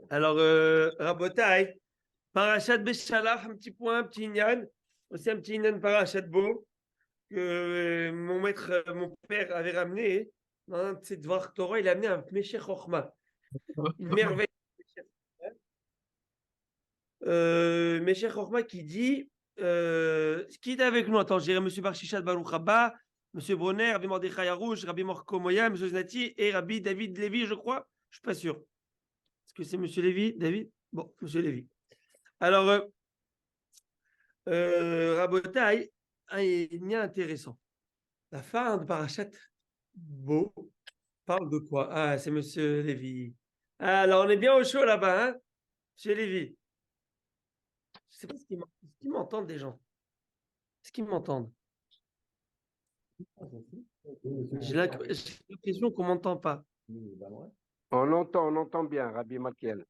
Alors, Rabotai, Parashat Beshalach, un petit point, un petit Inyan, aussi un petit Inyan Parashat Bo, que mon maître, mon père avait ramené dans un de ses devoirs Torah, il a amené un Meshech Chochma, une merveille. Meshech Chochma qui dit, qui est avec nous? Attends, j'ai Monsieur Barshishat Baruch Haba, Monsieur Bronner, Rabbi Mordechai Harouche, Rabbi Morko Moya, Monsieur Znati et Rabbi David Lévy, je crois. Je suis pas sûr. Est-ce que c'est Monsieur Lévy, David? Bon, Monsieur Lévy. Alors, Rabotai, il y a intéressant. La fin de Parashat Bo parle de quoi? Ah, c'est Monsieur Lévy. Ah, alors, on est bien au chaud là-bas, hein, Monsieur Lévy. Je sais pas ce qu'ils m'entendent, des gens. Est-ce qu'ils m'entendent? J'ai l'impression qu'on m'entend pas. On entend bien, Rabbi Makiel.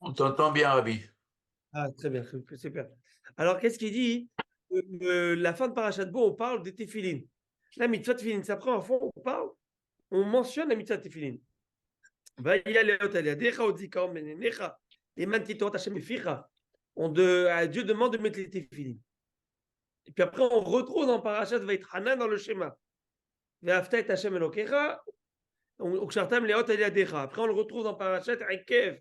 On t'entend bien, Rabbi. Ah, très bien, super. Alors, qu'est-ce qu'il dit? La fin de Parashat Bo, on parle des téphilines. La mitzvah téphilines, c'est après, en fond, on mentionne la mitzvah téphilines. Dieu demande de mettre les téphilines. Et puis après, on retrouve dans Parashat Vaïtrana dans le schéma. Après, on le retrouve dans Parashat Akev.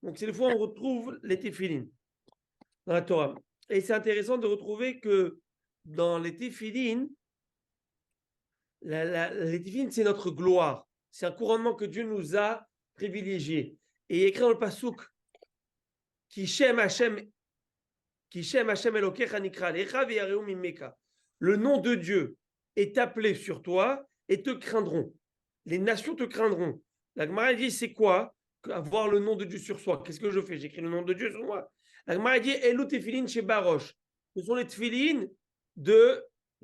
Donc, c'est le fois où on retrouve les téphilines dans la Torah. Et c'est intéressant de retrouver que dans les téphilines, les téphilines, c'est notre gloire. C'est un couronnement que Dieu nous a privilégié. Et il est écrit dans le Passouk, le nom de Dieu est appelé sur toi et te craindront. Les nations te craindront. La Gemara dit, c'est quoi avoir le nom de Dieu sur soi? Qu'est-ce que je fais? J'écris le nom de Dieu sur moi. La Gemara dit, Elou tefilin chez Baroche. Ce sont les tefilines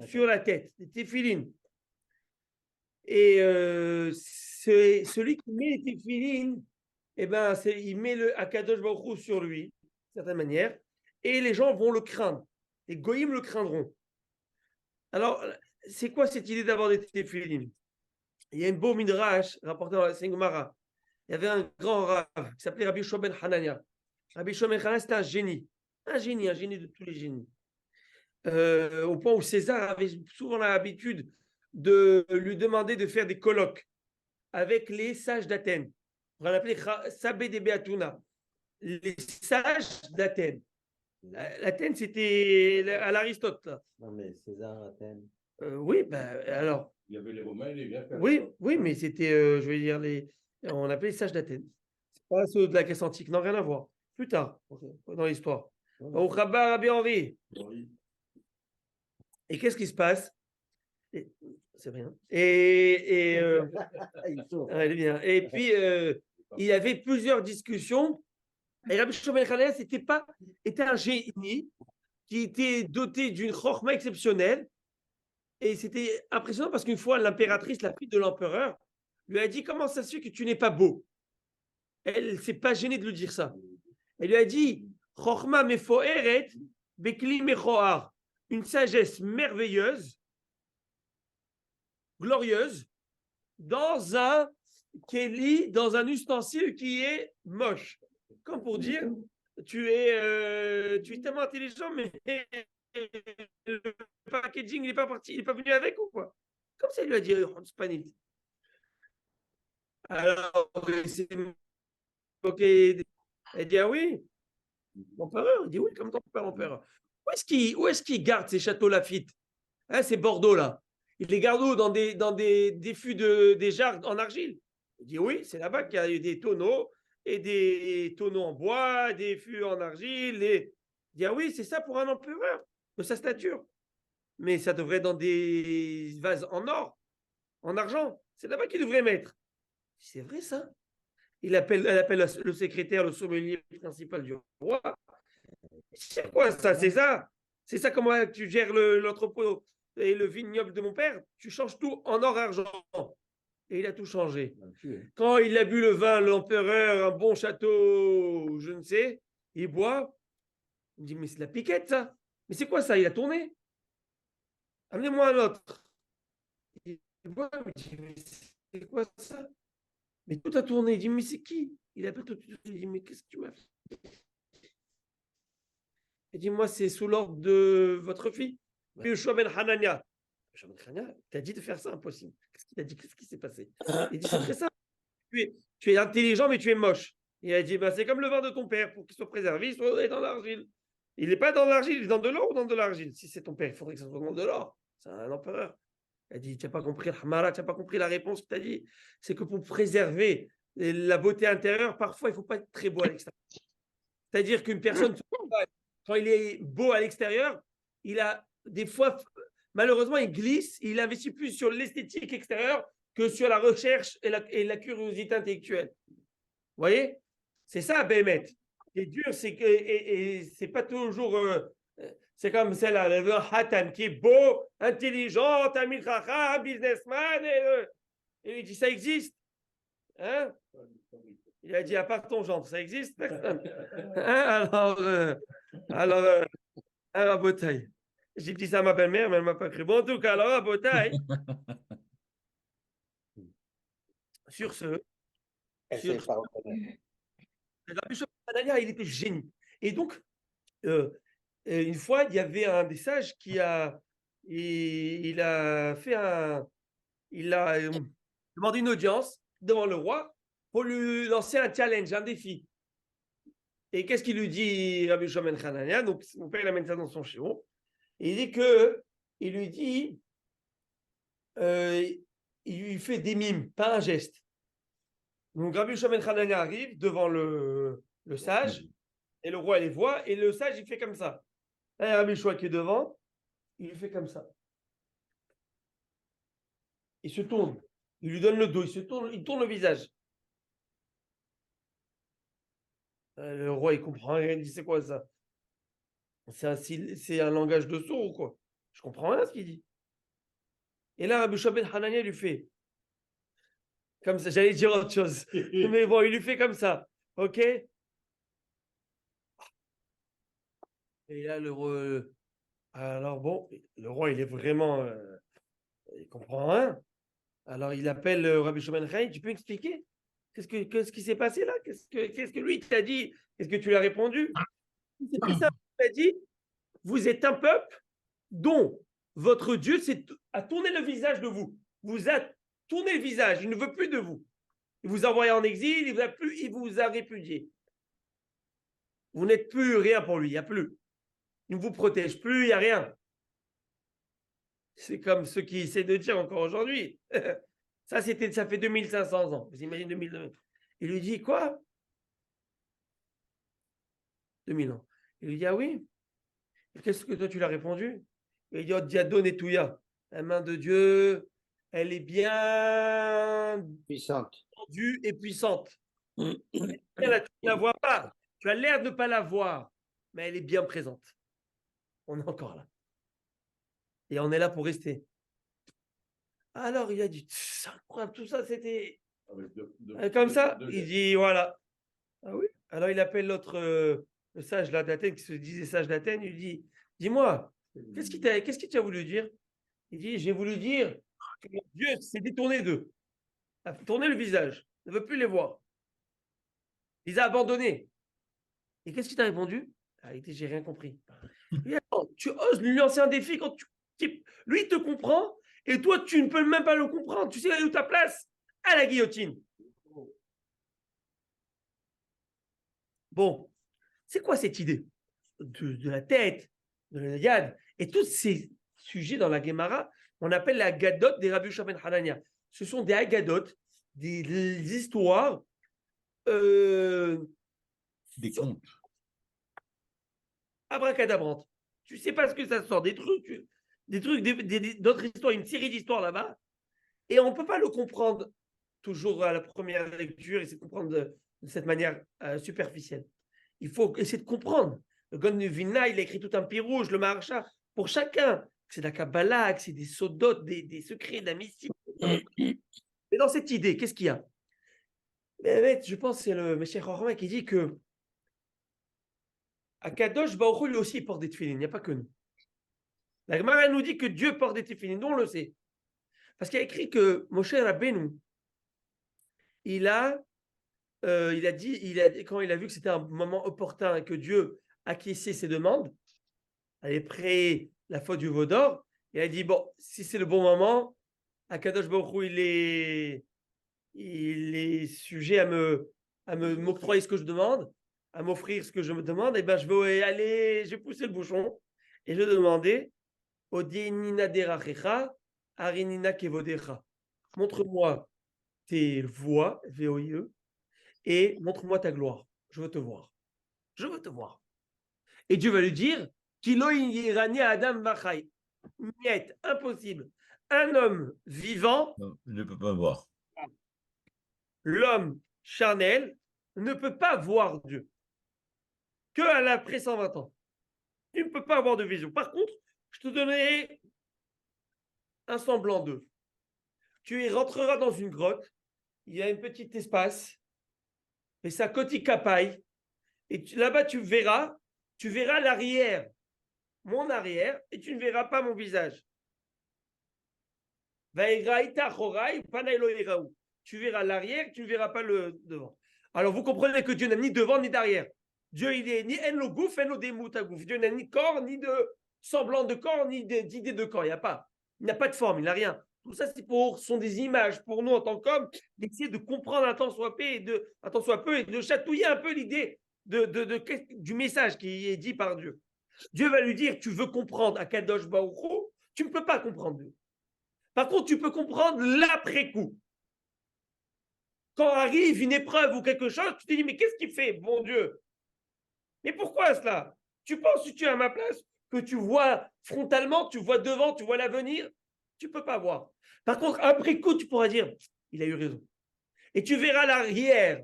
sur la tête, les tefilines. Et c'est celui qui met les tefilines, eh ben, il met le Akadosh Baruch Hu sur lui, d'une certaine manière, et les gens vont le craindre. Les goyim le craindront. Alors, c'est quoi cette idée d'avoir des tefilines? Il y a une beau midrash rapporté dans la Sengmara. Il y avait un grand rave qui s'appelait Rabbi Shoben Hanania. Rabbi Shoben Hanania, c'était un génie de tous les génies. Au point où César avait souvent l'habitude de lui demander de faire des colloques avec les sages d'Athènes. On va l'appeler Sabé de Beatuna, les sages d'Athènes. L'Athènes, c'était à l'Aristote. Non, mais César, Athènes. Oui, ben alors. Il y avait les Romains et les Grecs. Oui, mais c'était, je veux dire, on appelait les sages d'Athènes. C'est pas ceux de la Grèce antique, non, rien à voir. Plus tard, dans l'histoire. Au Khabar Rabbi Henri. Et qu'est-ce qui se passe? C'est rien. Elle est bien. Et puis, il y avait plusieurs discussions. Et Rabbi Shimon Hanania était un génie qui était doté d'une chorma exceptionnelle. Et c'était impressionnant parce qu'une fois, l'impératrice, la fille de l'empereur, lui a dit: comment ça se fait que tu n'es pas beau? Elle ne s'est pas gênée de lui dire ça. Elle lui a dit: chorma mefoeret bekli mechoar, une sagesse merveilleuse, glorieuse, dans un keli, dans un ustensile qui est moche. Comme pour dire, tu es tellement intelligent, mais le packaging, il n'est pas parti, il n'est pas venu avec ou quoi? Comme ça, il lui a dit Spanit. Alors, c'est ok. Elle dit: ah oui, l'empereur. Il dit: oui, comme ton père, empereur. Où est-ce qu'il garde ces châteaux Lafite? Hein, c'est Bordeaux, là. Il les garde où? Dans des fûts des jarres en argile. Il dit: oui, c'est là-bas qu'il y a eu des tonneaux et des tonneaux en bois, des fûts en argile. Il dit: ah oui, c'est ça pour un empereur, de sa stature. Mais ça devrait être dans des vases en or, en argent. C'est là-bas qu'il devrait mettre. C'est vrai, ça? Elle appelle le secrétaire, le sommelier principal du roi. C'est quoi ça? C'est ça? C'est ça comment tu gères l'entrepôt et le vignoble de mon père? Tu changes tout en or et argent. Et il a tout changé. Quand il a bu le vin, l'empereur, un bon château, je ne sais, il boit. Il me dit: mais c'est de la piquette, ça. Mais c'est quoi ça? Il a tourné. Amenez-moi un autre. Il boit, il me dit: mais c'est quoi ça? Mais tout a tourné. Il dit, mais c'est qui? Il appelle tout de suite. Il dit, mais qu'est-ce que tu m'as fait? Il dit, moi, c'est sous l'ordre de votre fille. Yoshua ben Hanania. Yoshua ben Hanania, t'as dit de faire ça, impossible. Qu'est-ce qu'il a dit? Qu'est-ce qui s'est passé? Il dit, c'est très simple. Tu es intelligent, mais tu es moche. Il a dit, bah, c'est comme le vin de ton père. Pour qu'il soit préservé, il soit dans l'argile. Il n'est pas dans l'argile, il est dans de l'or ou dans de l'argile. Si c'est ton père, il faudrait que ça soit dans de l'or. C'est un empereur. Il a dit, tu n'as pas compris Hamara, tu n'as pas compris la réponse que tu as dit. C'est que pour préserver la beauté intérieure, parfois, il ne faut pas être très beau à l'extérieur. C'est-à-dire qu'une personne, quand il est beau à l'extérieur, il a des fois, malheureusement, il glisse, il investit plus sur l'esthétique extérieure que sur la recherche et la curiosité intellectuelle. Vous voyez? C'est ça, Bémet. Ce qui est dur, c'est que et c'est pas toujours. C'est comme celle-là, le Hatan, qui est beau, intelligent, Tamil Chacham, businessman. Et il dit, ça existe. Hein? Il a dit, à part ton genre, ça existe, personne. Hein? Alors, Botaï. J'ai dit ça à ma belle-mère, mais elle ne m'a pas cru. Bon, en tout cas, alors, Botaï. Sur ce. Essaye pas reconnaître. Rabbi Shimon Hanania, il était génie. Et donc, une fois, il y avait un des sages qui a, il a fait il a demandé une audience devant le roi pour lui lancer un challenge, un défi. Et qu'est-ce qu'il lui dit, Rabbi Shimon Hanania? Donc, mon père, il amène ça dans son chiot. Il dit il lui dit, il lui fait des mimes, pas un geste. Donc, Rabbi Shimon Hanania arrive devant le sage, et le roi les voit, et le sage, il fait comme ça. Là, Rabbi Shua qui est devant, il lui fait comme ça. Il se tourne, il lui donne le dos, il tourne le visage. Le roi, il comprend rien, il dit, c'est quoi ça? C'est un langage de sourd ou quoi? Je comprends rien ce qu'il dit. Et là, Rabbi Shua ben Hanania lui fait comme ça, j'allais dire autre chose. Mais bon, il lui fait comme ça. OK? Et là, alors bon, le roi, il est vraiment. Il comprend rien. Alors, il appelle Rabbi Shimon Hanania, tu peux m'expliquer? Qu'est-ce qui s'est passé là? Qu'est-ce que lui t'a dit? Qu'est-ce que tu lui as répondu? C'est très simple. Il a dit, vous êtes un peuple dont votre Dieu a tourné le visage de vous. Vous a tourné le visage. Il ne veut plus de vous. Il vous a envoyé en exil, il vous a répudié. Vous n'êtes plus rien pour lui, il n'y a plus. Il ne vous protège plus, il n'y a rien. C'est comme ceux qui essaient de dire encore aujourd'hui. Ça fait 2500 ans. Vous imaginez 2000. Il lui dit quoi? 2000 ans. Il lui dit, ah oui? Et qu'est-ce que toi tu l'as répondu? Il dit, oh, Diadon et Touya. La main de Dieu, elle est bien Puissante. tendue et puissante. Tu ne la vois pas. Tu as l'air de ne pas la voir, mais elle est bien présente. On est encore là. Et on est là pour rester. Alors, il a dit, c'est incroyable, tout ça, c'était comme ça. Il dit, voilà. Ah oui. Alors, il appelle l'autre, le sage là d'Athènes, qui se disait sage d'Athènes. Il dit, dis-moi, qu'est-ce que tu as voulu dire? Il dit, j'ai voulu dire que Dieu s'est détourné d'eux, a tourné le visage, ne veut plus les voir. Il les a abandonnés. Et qu'est-ce qu'il t'a répondu? Ah, il dit, j'ai rien compris. Et attends, tu oses lui lancer un défi quand lui, il te comprend et toi, tu ne peux même pas le comprendre. Tu sais où ta place? À la guillotine. Bon, c'est quoi cette idée de la tête, de la yad et tous ces sujets dans la Gemara, on appelle la gadot des Rabbi Shimon ben Hanania. Ce sont des agadotes, des histoires. Des contes. Abracadabrantes. Tu sais pas ce que ça sort, des trucs, d'autres histoires, une série d'histoires là-bas, et on ne peut pas le comprendre toujours à la première lecture, essayer de comprendre de cette manière superficielle. Il faut essayer de comprendre. Le Gon de Vilna, il a écrit tout un pirouge, le Maharsha, pour chacun. C'est de la Kabbalah, c'est des sodotes, des secrets, de la mystique. Mais dans cette idée, qu'est-ce qu'il y a? Mais, je pense que c'est le Meshach Horma qui dit que Akadosh Baruch Hu, lui aussi, il porte des tefilines. Il n'y a pas que nous. La Gemara nous dit que Dieu porte des tefilines. Nous, on le sait. Parce qu'il y a écrit que Moshe Rabbeinu, quand il a vu que c'était un moment opportun et que Dieu acquiesçait ses demandes, avait prêt la faute du veau d'or, il a dit, bon, si c'est le bon moment, Akadosh Baruch Hu, il est sujet m'octroyer ce que je demande, à m'offrir ce que je me demande, et ben je vais pousser le bouchon et je vais demander Odienina derachecha, arinina kevodecha. Montre-moi tes voies, VOIE, et montre-moi ta gloire. Je veux te voir. Je veux te voir. Et Dieu va lui dire Kilo yirani Adam vachai. Niet, impossible. Un homme vivant, Non, je ne peux pas voir. l'homme charnel, ne peut pas voir Dieu. Que après 120 ans. Tu ne peux pas avoir de vision. Par contre, je te donnerai un semblant d'eux. Tu y rentreras dans une grotte, il y a un petit espace, et ça cotique capaille, et là-bas tu verras l'arrière, mon arrière, et tu ne verras pas mon visage. Tu verras l'arrière, tu ne verras pas le devant. Alors vous comprenez que Dieu n'a ni devant ni derrière. Dieu, il est ni en lo gouf, en lo demoutagouf. Dieu n'a ni corps, ni de semblant de corps, ni d'idée de corps. Il n'y a pas. Il n'a pas de forme, il n'a rien. Tout ça, sont des images pour nous en tant qu'hommes, d'essayer de comprendre un temps soit peu et de chatouiller un peu l'idée du message qui est dit par Dieu. Dieu va lui dire, tu veux comprendre Akadosh Baruch Hu, tu ne peux pas comprendre Dieu. Par contre, tu peux comprendre l'après-coup. Quand arrive une épreuve ou quelque chose, tu te dis, mais qu'est-ce qu'il fait, bon Dieu? Mais pourquoi cela? Tu penses, si tu es à ma place, que tu vois frontalement, tu vois devant, tu vois l'avenir? Tu ne peux pas voir. Par contre, après coup, tu pourras dire, il a eu raison. Et tu verras l'arrière.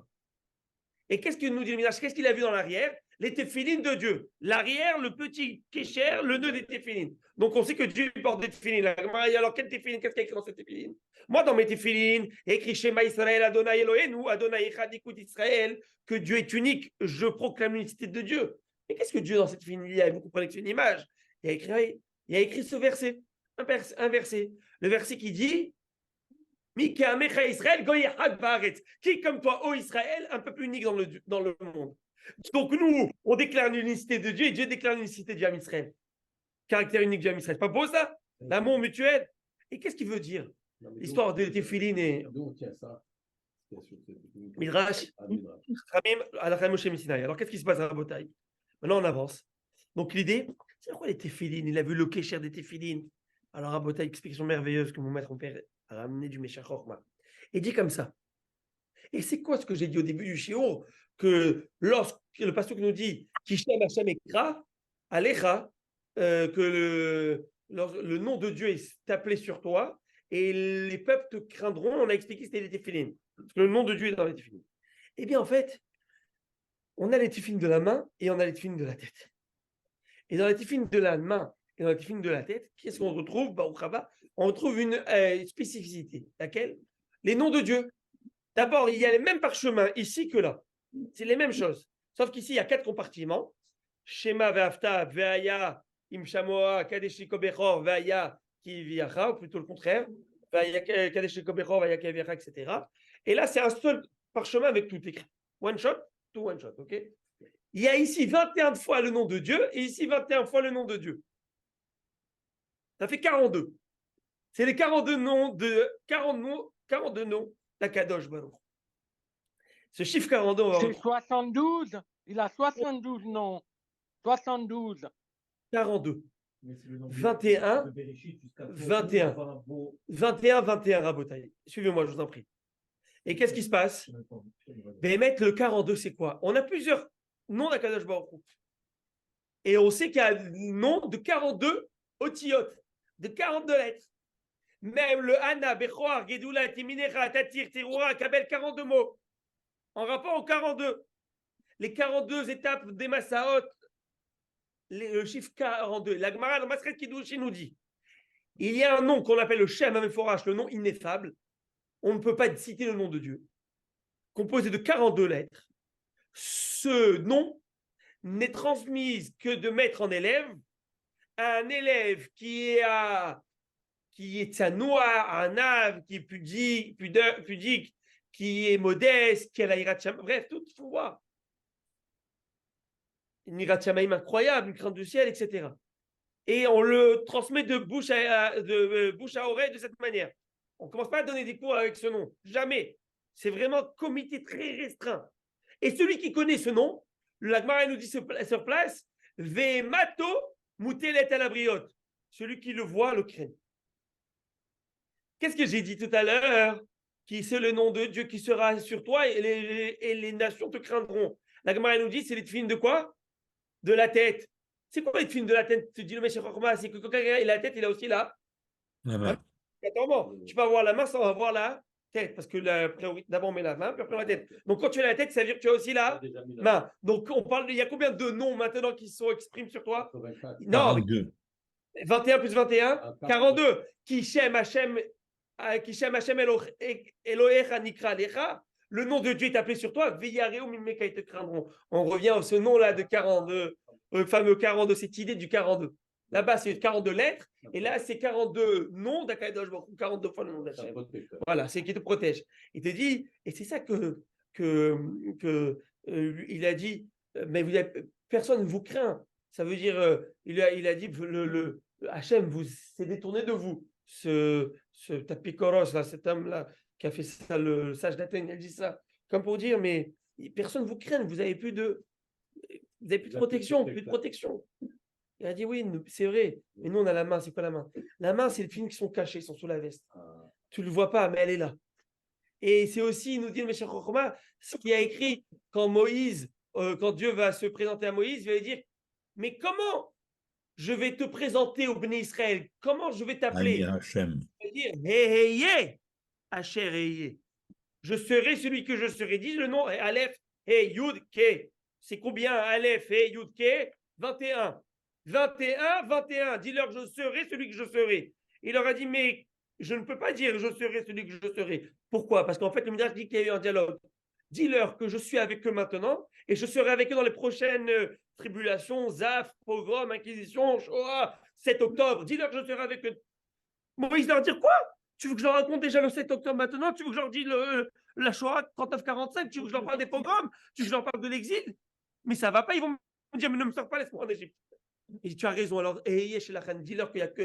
Et qu'est-ce qu'il nous dit le Midrash? Qu'est-ce qu'il a vu dans l'arrière? Les téphilines de Dieu. L'arrière, le petit kécher, le nœud des téphilines. Donc on sait que Dieu porte des téphilines. Alors quelle téphilines? Qu'est-ce qu'il y a écrit dans cette téphilines? Moi, dans mes téphilines, il y a écrit Shema Israël, Adonai Elohenu, Adonai Echad Écoute Israël, que Dieu est unique. Je proclame l'unicité de Dieu. Et qu'est-ce que Dieu dans cette téphilines? Vous comprenez que c'est une image. Il y a écrit ce verset. Un verset. Le verset qui dit qui comme toi, ô Israël, un peuple unique dans le monde. Donc nous, on déclare l'unicité de Dieu et Dieu déclare l'unicité du Ham Israël. Caractère unique du Ham Israël. C'est pas beau ça? L'amour mutuel. Et qu'est-ce qu'il veut dire? L'histoire de Téphilines et D'où on tient ça? Midrash. Alors qu'est-ce qui se passe à Rabotai? Maintenant on avance. Donc l'idée, c'est quoi les Téphilines? Il a vu le kécher des Téphilines. Alors Rabotai, explication merveilleuse que mon maître, mon père, a ramené du Meshach Chochma. Et dit comme ça. Et c'est quoi ce que j'ai dit au début du shiur? Que lorsque le pasteur nous dit Kishem Hashem Ekra, Alecha, que le nom de Dieu est appelé sur toi et les peuples te craindront. On a expliqué que c'était les téphilines. Parce que le nom de Dieu est dans les téphilines. Eh bien, en fait, on a les téphilines de la main et on a les téphilines de la tête. Et dans les téphilines de la main et dans les téphilines de la tête, qu'est-ce qu'on retrouve? On retrouve une spécificité. Laquelle? Les noms de Dieu. D'abord, il y a les mêmes parchemins ici que là. C'est les mêmes choses. Sauf qu'ici, il y a 4 compartiments. Shema ve'afta ve'aya imshamoa kadeshiko bechor ve'aya kiviacha, ou plutôt le contraire. Ve'aya kadeshiko bechor ve'aya kiviacha, etc. Et là, c'est un seul parchemin avec tout écrit. One shot, tout one shot, ok? Il y a ici 21 fois le nom de Dieu et ici 21 fois le nom de Dieu. Ça fait 42. C'est les 42 noms d'Akadosh Baruch. Ce chiffre 42, on va C'est 72. Il a 72 noms. 72. 42. 21, 21. 21, 21, Rabotaï. Suivez-moi, je vous en prie. Et qu'est-ce qui se passe? Mettre le 42, c'est quoi? On a plusieurs noms d'Akadosh Baruch Hu. Et on sait qu'il y a un nom de 42 otiyot, de 42 lettres. Même le Hana, Bechoar, Gedoula, Timinecha, Tatir, Teroura, Kabel, 42 mots. En rapport aux 42. Les 42 étapes des Massaot, le chiffre 42. La Gemara dans Masret Kiddushin nous dit il y a un nom qu'on appelle le Shem Ameforash, le nom ineffable. On ne peut pas citer le nom de Dieu. Composé de 42 lettres. Ce nom n'est transmis que de maître en élève. Un élève qui est tsanoua, un âme qui est pudique, qui est modeste, qui a la Hirat Shamaim, bref, tout, il faut voir. Une Hirat Shamaim incroyable, une crainte du ciel, etc. Et on le transmet de bouche à oreille de cette manière. On ne commence pas à donner des cours avec ce nom, jamais. C'est vraiment un comité très restreint. Et celui qui connaît ce nom, la Gemara nous dit sur place, Vemato mutelet alabriot. Celui qui le voit le craint. Qu'est-ce que j'ai dit tout à l'heure? Qui c'est le nom de Dieu qui sera sur toi et les nations te craindront. La Gemara nous dit, c'est les tefilines de quoi? De la tête. C'est quoi les tefilines de la tête? Tu dis le Meshach Chochma, c'est que quand quelqu'un a la tête, il a aussi la main. Attends, tu peux avoir la main sans avoir la tête, parce que d'abord on met la main, puis après on la tête. Donc quand tu as la tête, ça veut dire que tu as aussi la main. Donc on parle, il y a combien de noms maintenant qui sont exprimés sur toi? Non, 42. 21 plus 21, 42. Kishem Hashem Elohecha Nikra Lecha. Le nom de Dieu est appelé sur toi. Veyareu Mimeka, ils te craindront. On revient à ce nom-là de 42, le fameux 42, cette idée du 42. Là-bas, c'est 42 lettres, et là, c'est 42 noms d'Akadosh Baruch Hu, 42 fois le nom d'Hachem. Voilà, c'est qui te protège. Il te dit, et c'est ça il a dit, mais personne ne vous craint. Ça veut dire, il a dit, le Hachem s'est détourné de vous. Ce Tapikoros, là, cet homme-là, qui a fait ça, le sage d'Athènes, il a dit ça, comme pour dire, mais personne ne vous craint, vous n'avez plus de protection, plus de protection. Il a dit oui, c'est vrai, mais nous on a la main. C'est quoi la main? La main, c'est les films qui sont cachés, ils sont sous la veste. Tu ne le vois pas, mais elle est là. Et c'est aussi, il nous dit le Meshach Chochma, ce qui a écrit quand quand Dieu va se présenter à Moïse, il va lui dire, mais comment je vais te présenter au Béné Israël? Comment je vais t'appeler? Hachem. Il va dire, Heye, Asher Heye. Je serai celui que je serai. Dis le nom, Aleph, Hey, Yud, Ke. C'est combien Aleph, Hey, Yud, Ke? 21. 21. Dis-leur, je serai celui que je serai. Il leur a dit, mais je ne peux pas dire je serai celui que je serai. Pourquoi? Parce qu'en fait, le Midrash dit qu'il y a eu un dialogue. Dis-leur que je suis avec eux maintenant et je serai avec eux dans les prochaines tribulations, Zaf, pogrom, inquisition, Shoah, 7 octobre. Dis-leur que je serai avec eux. Moïse leur dit quoi? Tu veux que je leur raconte déjà le 7 octobre maintenant? Tu veux que je leur dise la Shoah 39-45? Tu veux que je leur parle des pogroms? Tu veux que je leur parle de l'exil? Mais ça va pas, ils vont me dire, mais ne me sors pas, laisse-moi en Égypte. Et tu as raison, alors dis-leur qu'il n'y a que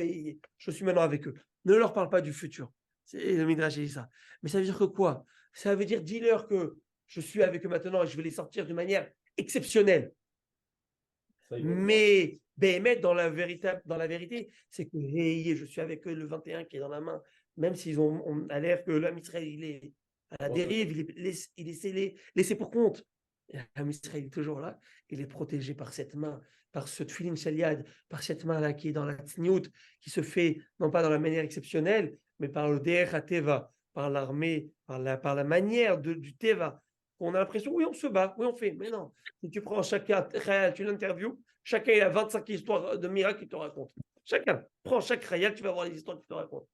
je suis maintenant avec eux. Ne leur parle pas du futur. C'est le Midrash dit ça. Mais ça veut dire que quoi? Ça veut dire dis-leur que je suis avec eux maintenant et je vais les sortir d'une manière exceptionnelle. Mais dans la vérité, c'est que je suis avec eux le 21 qui est dans la main. Même s'ils ont a l'air que l'homme Israël il est à la dérive, il est laissé pour compte. L'homme Israël est toujours là, il est protégé par cette main, par ce tefillin shaliad, par cette main-là qui est dans la tsniout, qui se fait non pas dans la manière exceptionnelle, mais par le derech ha-teva, par l'armée, par la manière du teva. On a l'impression, oui, on se bat, oui, on fait. Mais non, si tu prends chacun, tu l'interviews, chacun il a 25 histoires de miracles qu'il te raconte. Chacun, prends chaque khayal, tu vas voir les histoires qu'il te raconte.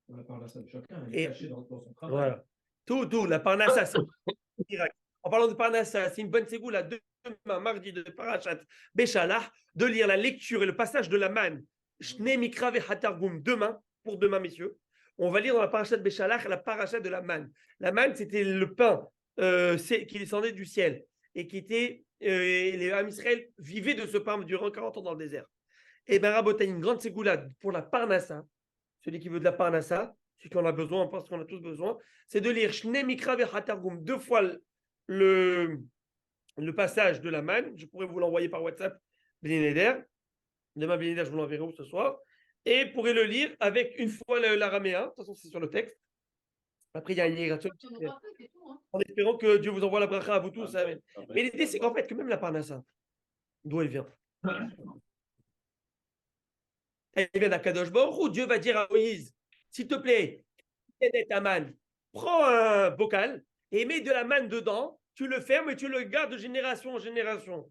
La parnassa de chacun, elle est cachée dans son travail. Voilà. Tout, la parnassa, c'est un miracle. En parlant de parnassa, c'est une bonne ségoula demain, mardi de Parashat Béchalah, de lire la lecture et le passage de la manne. Shne Mikra Vehatargum, pour demain, messieurs. On va lire dans la Parashat Béchalah la Parashat de la manne. La manne, c'était le pain qui descendait du ciel et qui était, les Ham Israël vivaient de ce pain durant 40 ans dans le désert. Et bien, Rabotai, une grande ségoula pour la parnassa, celui qui veut de la parnassa, celui qui en a besoin, on pense qu'on a tous besoin, c'est de lire Shne Mikra Vehatargum 2 fois le passage de la manne. Je pourrais vous l'envoyer par WhatsApp, Bénéder. Demain, Bénéder, je vous l'enverrai ce soir. Et vous pourrez le lire avec une fois l'araméen. De toute façon, c'est sur le texte. Après, il y a une immigration. En espérant que Dieu vous envoie la bracha à vous tous. Amen. Mais l'idée, c'est qu'en fait, que même la parnassa, d'où elle vient? Elle vient d'Akadosh Baruch Hu. Dieu va dire à Moïse, s'il te plaît, prends un bocal et mets de la manne dedans, tu le fermes et tu le gardes de génération en génération.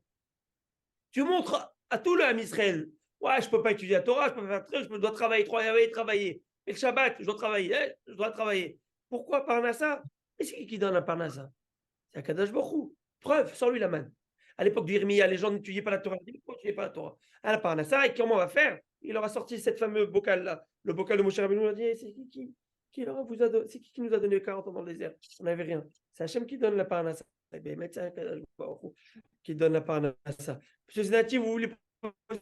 Tu montres à tout le Ham Israël, ouais, je ne peux pas étudier la Torah, je peux pas faire je dois travailler. Et le Shabbat, je dois travailler. Pourquoi Parnassa? Et c'est qui donne la Parnassa? C'est Akadosh Baruch Hu. Preuve, sors-lui la manne. À l'époque d'Irmiya, les gens n'étudiaient pas la Torah. Ils n'étudiaient pas la Torah. À la Parnassa, et comment on va faire? Il aura sorti cette fameux bocal-là. Le bocal de Moshe Rabbeinu, il a dit, c'est qui? C'est qui nous a donné 40 ans dans le désert? On n'avait rien. C'est Hachem qui donne la parnassa. Eh bien, c'est Hakadosh Baruch Hu qui donne la parnassa. Monsieur Zenati, vous voulez poser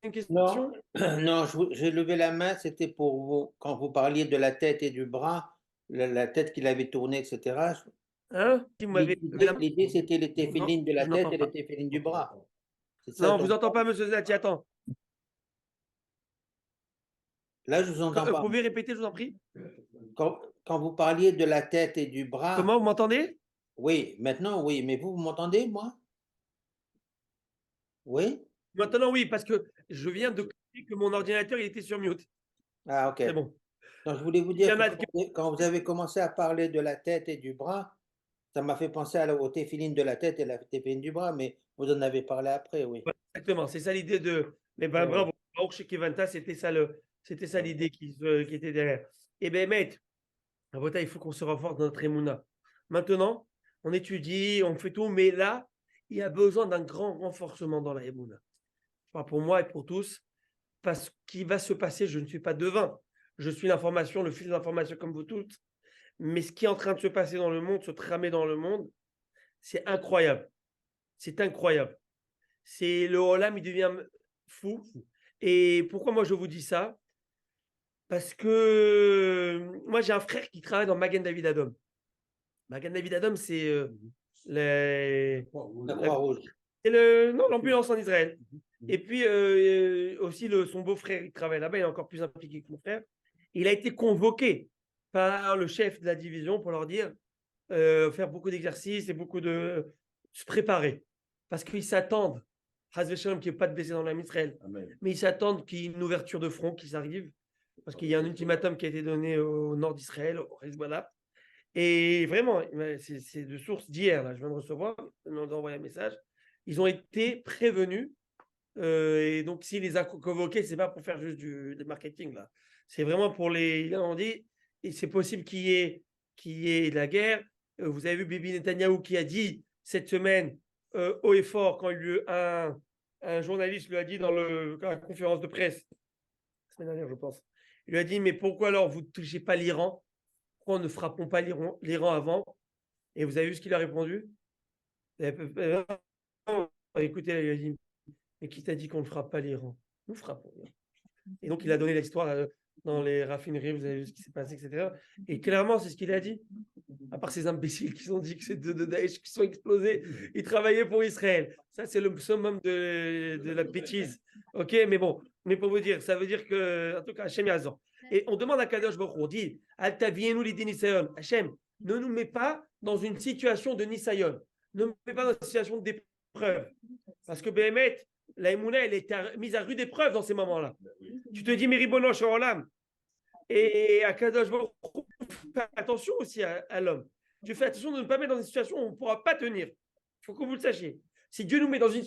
une question? Non, non, j'ai levé la main, c'était pour vous, quand vous parliez de la tête et du bras, la tête qu'il avait tournée, etc. Hein? Qui m'avait levé la main? L'idée, c'était les téphilines de la je tête n'entends et pas. les téphilines du bras. C'est ça Non, on dont- vous entend pas, monsieur Zenati. Attends. Là, je vous entends Vous pas. pouvez répéter, je vous en prie? Quand vous parliez de la tête et du bras, Comment vous m'entendez? oui, maintenant, oui, mais vous m'entendez, moi? Oui? Maintenant, oui, parce que je viens de cliquer que mon ordinateur il était sur mute. Ah, ok. C'est bon. Donc, je voulais vous Il y dire en a que quand vous avez commencé à parler de la tête et du bras, ça m'a fait penser aux téphiline de la tête et la téphiline du bras, mais vous en avez parlé après, oui. Exactement, c'est ça l'idée de. Mais ben, Ouais, ouais. bravo, Baruch Shekivanta, c'était ça l'idée qui était derrière. Et bien, maître, il faut qu'on se renforce dans notre émouna. Maintenant, on étudie, on fait tout, mais là, il y a besoin d'un grand renforcement dans la émouna. Enfin, pour moi et pour tous, parce qu'il va se passer, je ne suis pas devin. Je suis l'information, le fil d'information comme vous toutes. Mais ce qui est en train de se passer dans le monde, se tramer dans le monde, c'est incroyable. C'est incroyable. C'est le Olam, il devient fou. Et pourquoi moi je vous dis ça? Parce que moi j'ai un frère qui travaille dans Magen David Adom. Magen David Adom, c'est La Croix-Rouge. non, l'ambulance en Israël. Et puis aussi son beau-frère, il travaille là-bas, il est encore plus impliqué que mon frère. Il a été convoqué par le chef de la division pour leur dire faire beaucoup d'exercices et beaucoup de se préparer. Parce qu'ils s'attended, Hazve Shalom, qu'il n'y ait pas de blessés dans l'âme Israël, mais ils s'attendent qu'il y ait une ouverture de front qui s'arrive, parce qu'il y a un ultimatum qui a été donné au nord d'Israël, au Hezbollah. Et vraiment, c'est de source d'hier, là, je viens de recevoir, ils m'ont envoyé un message. Ils ont été prévenus. Et donc, s'il les a convoqués, c'est pas pour faire juste du marketing, là. C'est vraiment pour les. On dit, et c'est possible qu'il y ait de la guerre. Vous avez vu Bibi Netanyahou qui a dit cette semaine, haut et fort, quand un journaliste lui a dit dans la conférence de presse, la semaine dernière, je pense, il lui a dit, mais pourquoi alors vous ne touchez pas l'Iran? Pourquoi ne frappons pas l'Iran avant? Et vous avez vu ce qu'il a répondu? Écoutez, il a dit, mais qui t'a dit qu'on ne frappe pas l'Iran? Nous frappons l'Iran. Et donc, il a donné l'histoire dans les raffineries, vous avez vu ce qui s'est passé, etc. Et clairement, c'est ce qu'il a dit. À part ces imbéciles qui ont dit que c'est de Daesh qui sont explosés, ils travaillaient pour Israël. Ça, c'est le summum de la bêtise. OK, mais bon, mais pour vous dire, ça veut dire que, en tout cas, Hachem Yazor. Et on demande à Kadosh Baruch Hu, on dit, Altavienu l'idée Nisayon. Hachem, ne nous mets pas dans une situation de Nisayon. Ne nous mets pas dans une situation d'épreuve. Parce que Béhémet, la Emouna, elle est mise à rude épreuve dans ces moments-là. Tu te dis, mais Ribono Sholam. Et à Kadosh Baruch Hu, fais attention aussi à l'homme. Tu fais attention de ne pas mettre dans une situation où on ne pourra pas tenir. Il faut que vous le sachiez. Si Dieu nous met dans une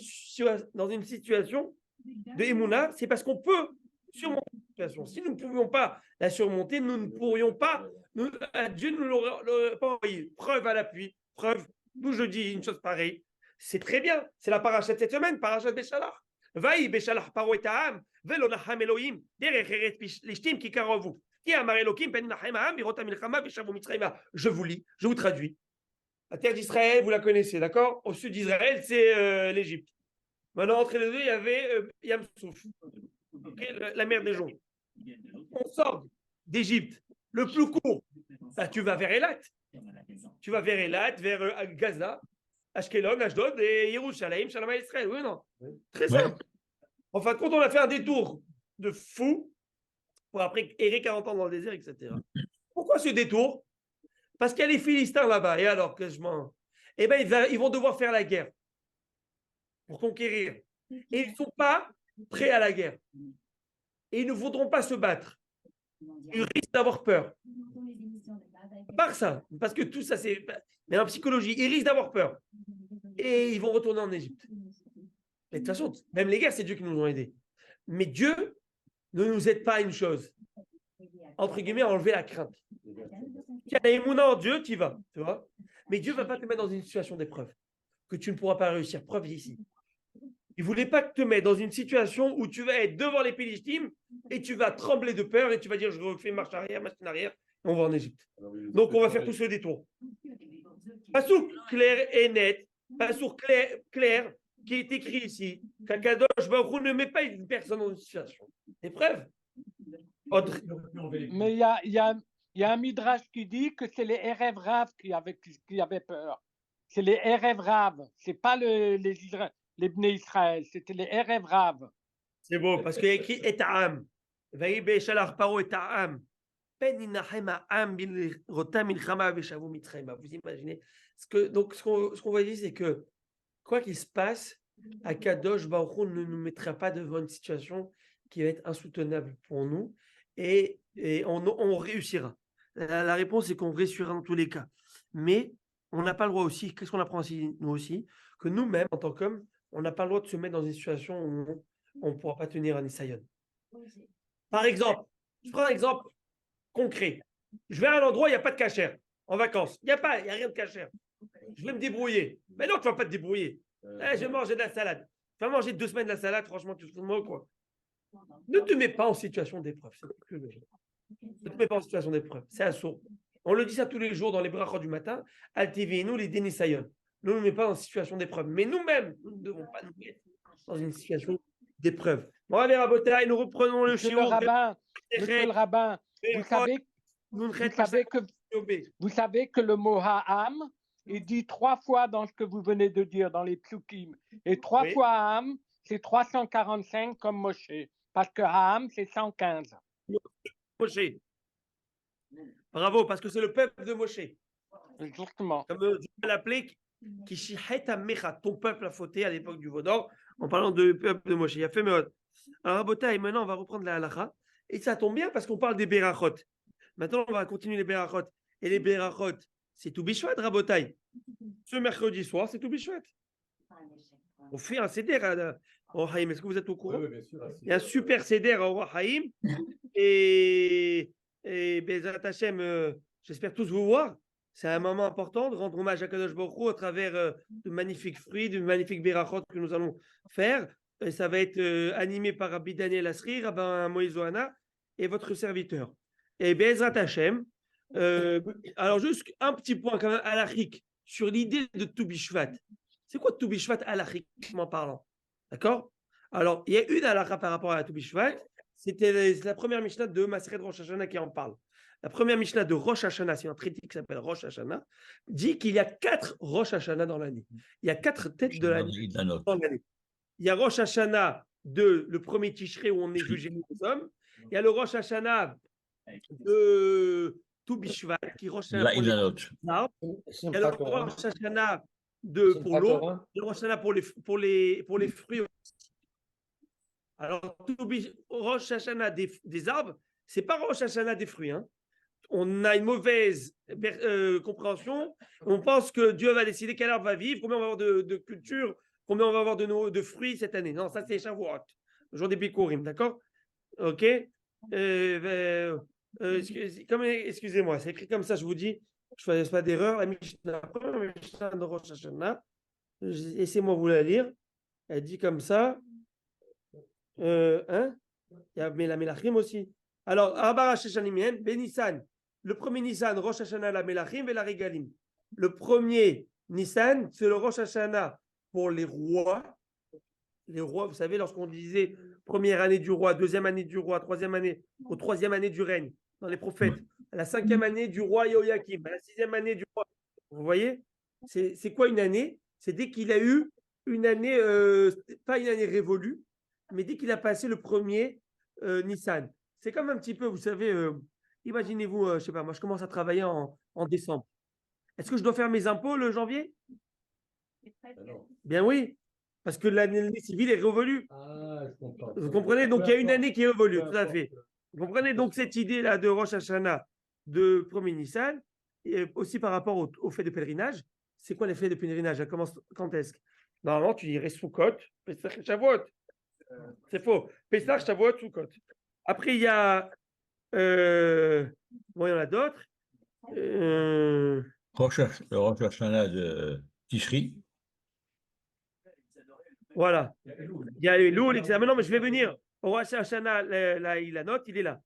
situation de Emouna, c'est parce qu'on peut surmonter la situation. Si nous ne pouvions pas la surmonter, nous ne pourrions pas. Dieu ne nous l'aurait pas envoyé. Preuve à l'appui. Preuve. D'où je dis une chose pareille. C'est très bien. C'est la paracha de cette semaine, paracha de Béchalach. Vaï Béchalach paro et ta'am, velo nacham Elohim, derech eret lishtim ki karovu. Je vous lis, je vous traduis. La terre d'Israël, vous la connaissez, d'accord? Au sud d'Israël, c'est l'Égypte. Maintenant, entre les deux, il y avait Yam Souf, la mer des joncs. On sort d'Égypte. Le plus court, bah, tu vas vers Elat. Tu vas vers Elat, vers Gaza, Ashkelon, Ashdod et Yerushalayim, Shalom à Israël. Oui ou non? Très simple. En fin de compte, on a fait un détour de fou pour après errer 40 ans dans le désert, etc. Pourquoi ce détour? Parce qu'il y a les Philistins là-bas. Et alors, que je m'en. Eh bien, ils vont devoir faire la guerre pour conquérir. Et ils ne sont pas prêts à la guerre. Et ils ne voudront pas se battre. Ils risquent d'avoir peur. À part ça, parce que tout ça, c'est. Mais en psychologie, ils risquent d'avoir peur. Et ils vont retourner en Égypte. Mais de toute façon, même les guerres, c'est Dieu qui nous a aidés. Mais Dieu ne nous aide pas à une chose. Entre guillemets, à enlever la crainte. Tu as émouna en Dieu, tu y vas. Tu vois. Mais Dieu ne va pas te mettre dans une situation d'épreuve que tu ne pourras pas réussir. Preuve ici. Il ne voulait pas te mettre dans une situation où tu vas être devant les Philistines et tu vas trembler de peur et tu vas dire je refais marche arrière, machine arrière, et on va en Égypte. Donc on va faire tout ce détour. Passouk clair et net, passouk clair qui est écrit ici, qu'Akadosh Baruch Hu ne met pas une personne dans une situation d'épreuve. Mais il y a un midrash qui dit que c'est les Erev Rav qui avaient peur. C'est les Erev Rav, c'est pas les Bnei Israël, c'était les Erev Rav. C'est beau, parce qu'il y a écrit Eta'am. Vaïbe Shalach Paro Eta'am. Vous imaginez donc ce qu'on va dire, c'est que quoi qu'il se passe, Akadosh Baruch Hu ne nous mettra pas devant une situation qui va être insoutenable pour nous et on réussira. La réponse est qu'on réussira dans tous les cas. Mais on n'a pas le droit aussi, qu'est-ce qu'on apprend aussi, nous aussi, que nous-mêmes, en tant qu'hommes, on n'a pas le droit de se mettre dans une situation où on ne pourra pas tenir un Nisayon. Par exemple, je prends un exemple concret. Je vais à un endroit, il n'y a pas de cachère en vacances. Il n'y a rien de cachère. Je vais me débrouiller. Mais non, tu ne vas pas te débrouiller. Je vais manger de la salade. Tu vas manger 2 semaines de la salade, franchement, tu te fous de moi, quoi. Ne te mets pas en situation d'épreuve. C'est plus logique. Ne te mets pas en situation d'épreuve. C'est assaut. On le dit ça tous les jours dans les brachot du matin. Al-TV, les Dénisayon. Ne nous mets pas en situation d'épreuve. Mais nous-mêmes, nous ne devons pas nous mettre dans une situation d'épreuve. Bon, allez, Rabotai, nous reprenons le Monsieur shiur. le rabbin, vous savez que le mot Ha'am est dit 3 fois dans ce que vous venez de dire, dans les psukim. Et 3 fois Ha'am, c'est 345 comme Moshe. Parce que Ha'am, c'est 115. Moshe. Bravo, parce que c'est le peuple de Moshe. Exactement. Comme Dieu l'appelait, Kishihet Amecha, ton peuple a fauté à l'époque du Vaudor, en parlant du peuple de Moshe. Il a fait Meod. Alors, Rabotai, maintenant, on va reprendre la halakha. Et ça tombe bien parce qu'on parle des Berachot. Maintenant, on va continuer les Berachot. Et les Berachot, c'est tout Bishvat, Rabotai. Ce mercredi soir, c'est tout Bishvat. On fait un CDR à Haïm. Est-ce que vous êtes au courant? Oui, bien sûr. Il y a un super CDR à Haïm. Et Bezrat Hashem, j'espère tous vous voir. C'est un moment important de rendre hommage à Kadosh Baruch Hu à travers de magnifiques fruits, de magnifiques Berachot que nous allons faire. Et ça va être animé par Rabbi Daniel Asri, Rabbin Moïse Ohana et votre serviteur. Et Bezrat Hashem. Alors, juste un petit point quand même halachique sur l'idée de Tu Bishvat. C'est quoi Tu Bishvat halachiquement parlant? D'accord? Alors, il y a une halakha par rapport à Tu Bishvat. C'était la première Mishnah de Maseret Rosh Hashanah qui en parle. La première Mishnah de Rosh Hashanah, c'est un traité qui s'appelle Rosh Hashanah, dit qu'il y a 4 Rosh Hashanah dans l'année. Il y a 4 têtes de l'année dans l'année. Il y a Rosh Hashanah de le premier Tishrei où on est jugé les hommes. Il y a le Rosh Hashanah de Tu Bishvat qui Rosh Hashanah pour les arbres. Il y a le Rosh Hashanah pour l'eau. Le Rosh Hashanah pour les fruits. Alors, Rosh Hashanah des arbres, c'est pas Rosh Hashanah des fruits. Hein. On a une mauvaise compréhension. On pense que Dieu va décider quel arbre va vivre, combien on va avoir de culture, combien on va avoir de fruits cette année. Non, ça c'est Shavuot, le jour des Bikurim, d'accord? Ok. Excusez-moi, c'est écrit comme ça, je vous dis, je ne fasse pas d'erreur. La première Mishnah de Rosh Hashanah, laissez-moi vous la lire. Elle dit comme ça. Il y a la Melachim aussi. Alors, Abara Sheshanimien, Benissan. Le premier Nissan, Rosh Hashanah, la Melachim et la Regalim. Le premier Nissan, c'est le Rosh Hashanah pour les rois. Les rois, vous savez, lorsqu'on disait première année du roi, deuxième année du roi, troisième année du règne, dans les prophètes, à la 5e année du roi Yoyakim, à la 6e année du roi. Vous voyez? C'est quoi une année? C'est dès qu'il a eu une année, pas une année révolue, mais dès qu'il a passé le premier Nissan. C'est comme un petit peu, vous savez, imaginez-vous, je ne sais pas, moi je commence à travailler en décembre. Est-ce que je dois faire mes impôts le janvier? Bien oui, parce que l'année civile est révolue. Ah, je comprends. Vous comprenez? Donc il y a une année qui est révolue, tout à fait. Vous comprenez? Donc cette idée-là de Rosh Hashanah, de premier Nissan, et aussi par rapport au fait de pèlerinage, c'est quoi l'effet de pèlerinage? Ça commence quand est-ce? Normalement, tu dirais Soukot, Pesach et Shavuot. C'est faux. Pesach, Shavuot, Soukot. Après, il y a. Bon, il y en a d'autres. Le Rosh Hashanah de Tishri. Voilà. Il y a Elul. Il y a Elul, etc. Mais non, mais je vais venir. Au Rosh Hashanah, là, il a note, il est là.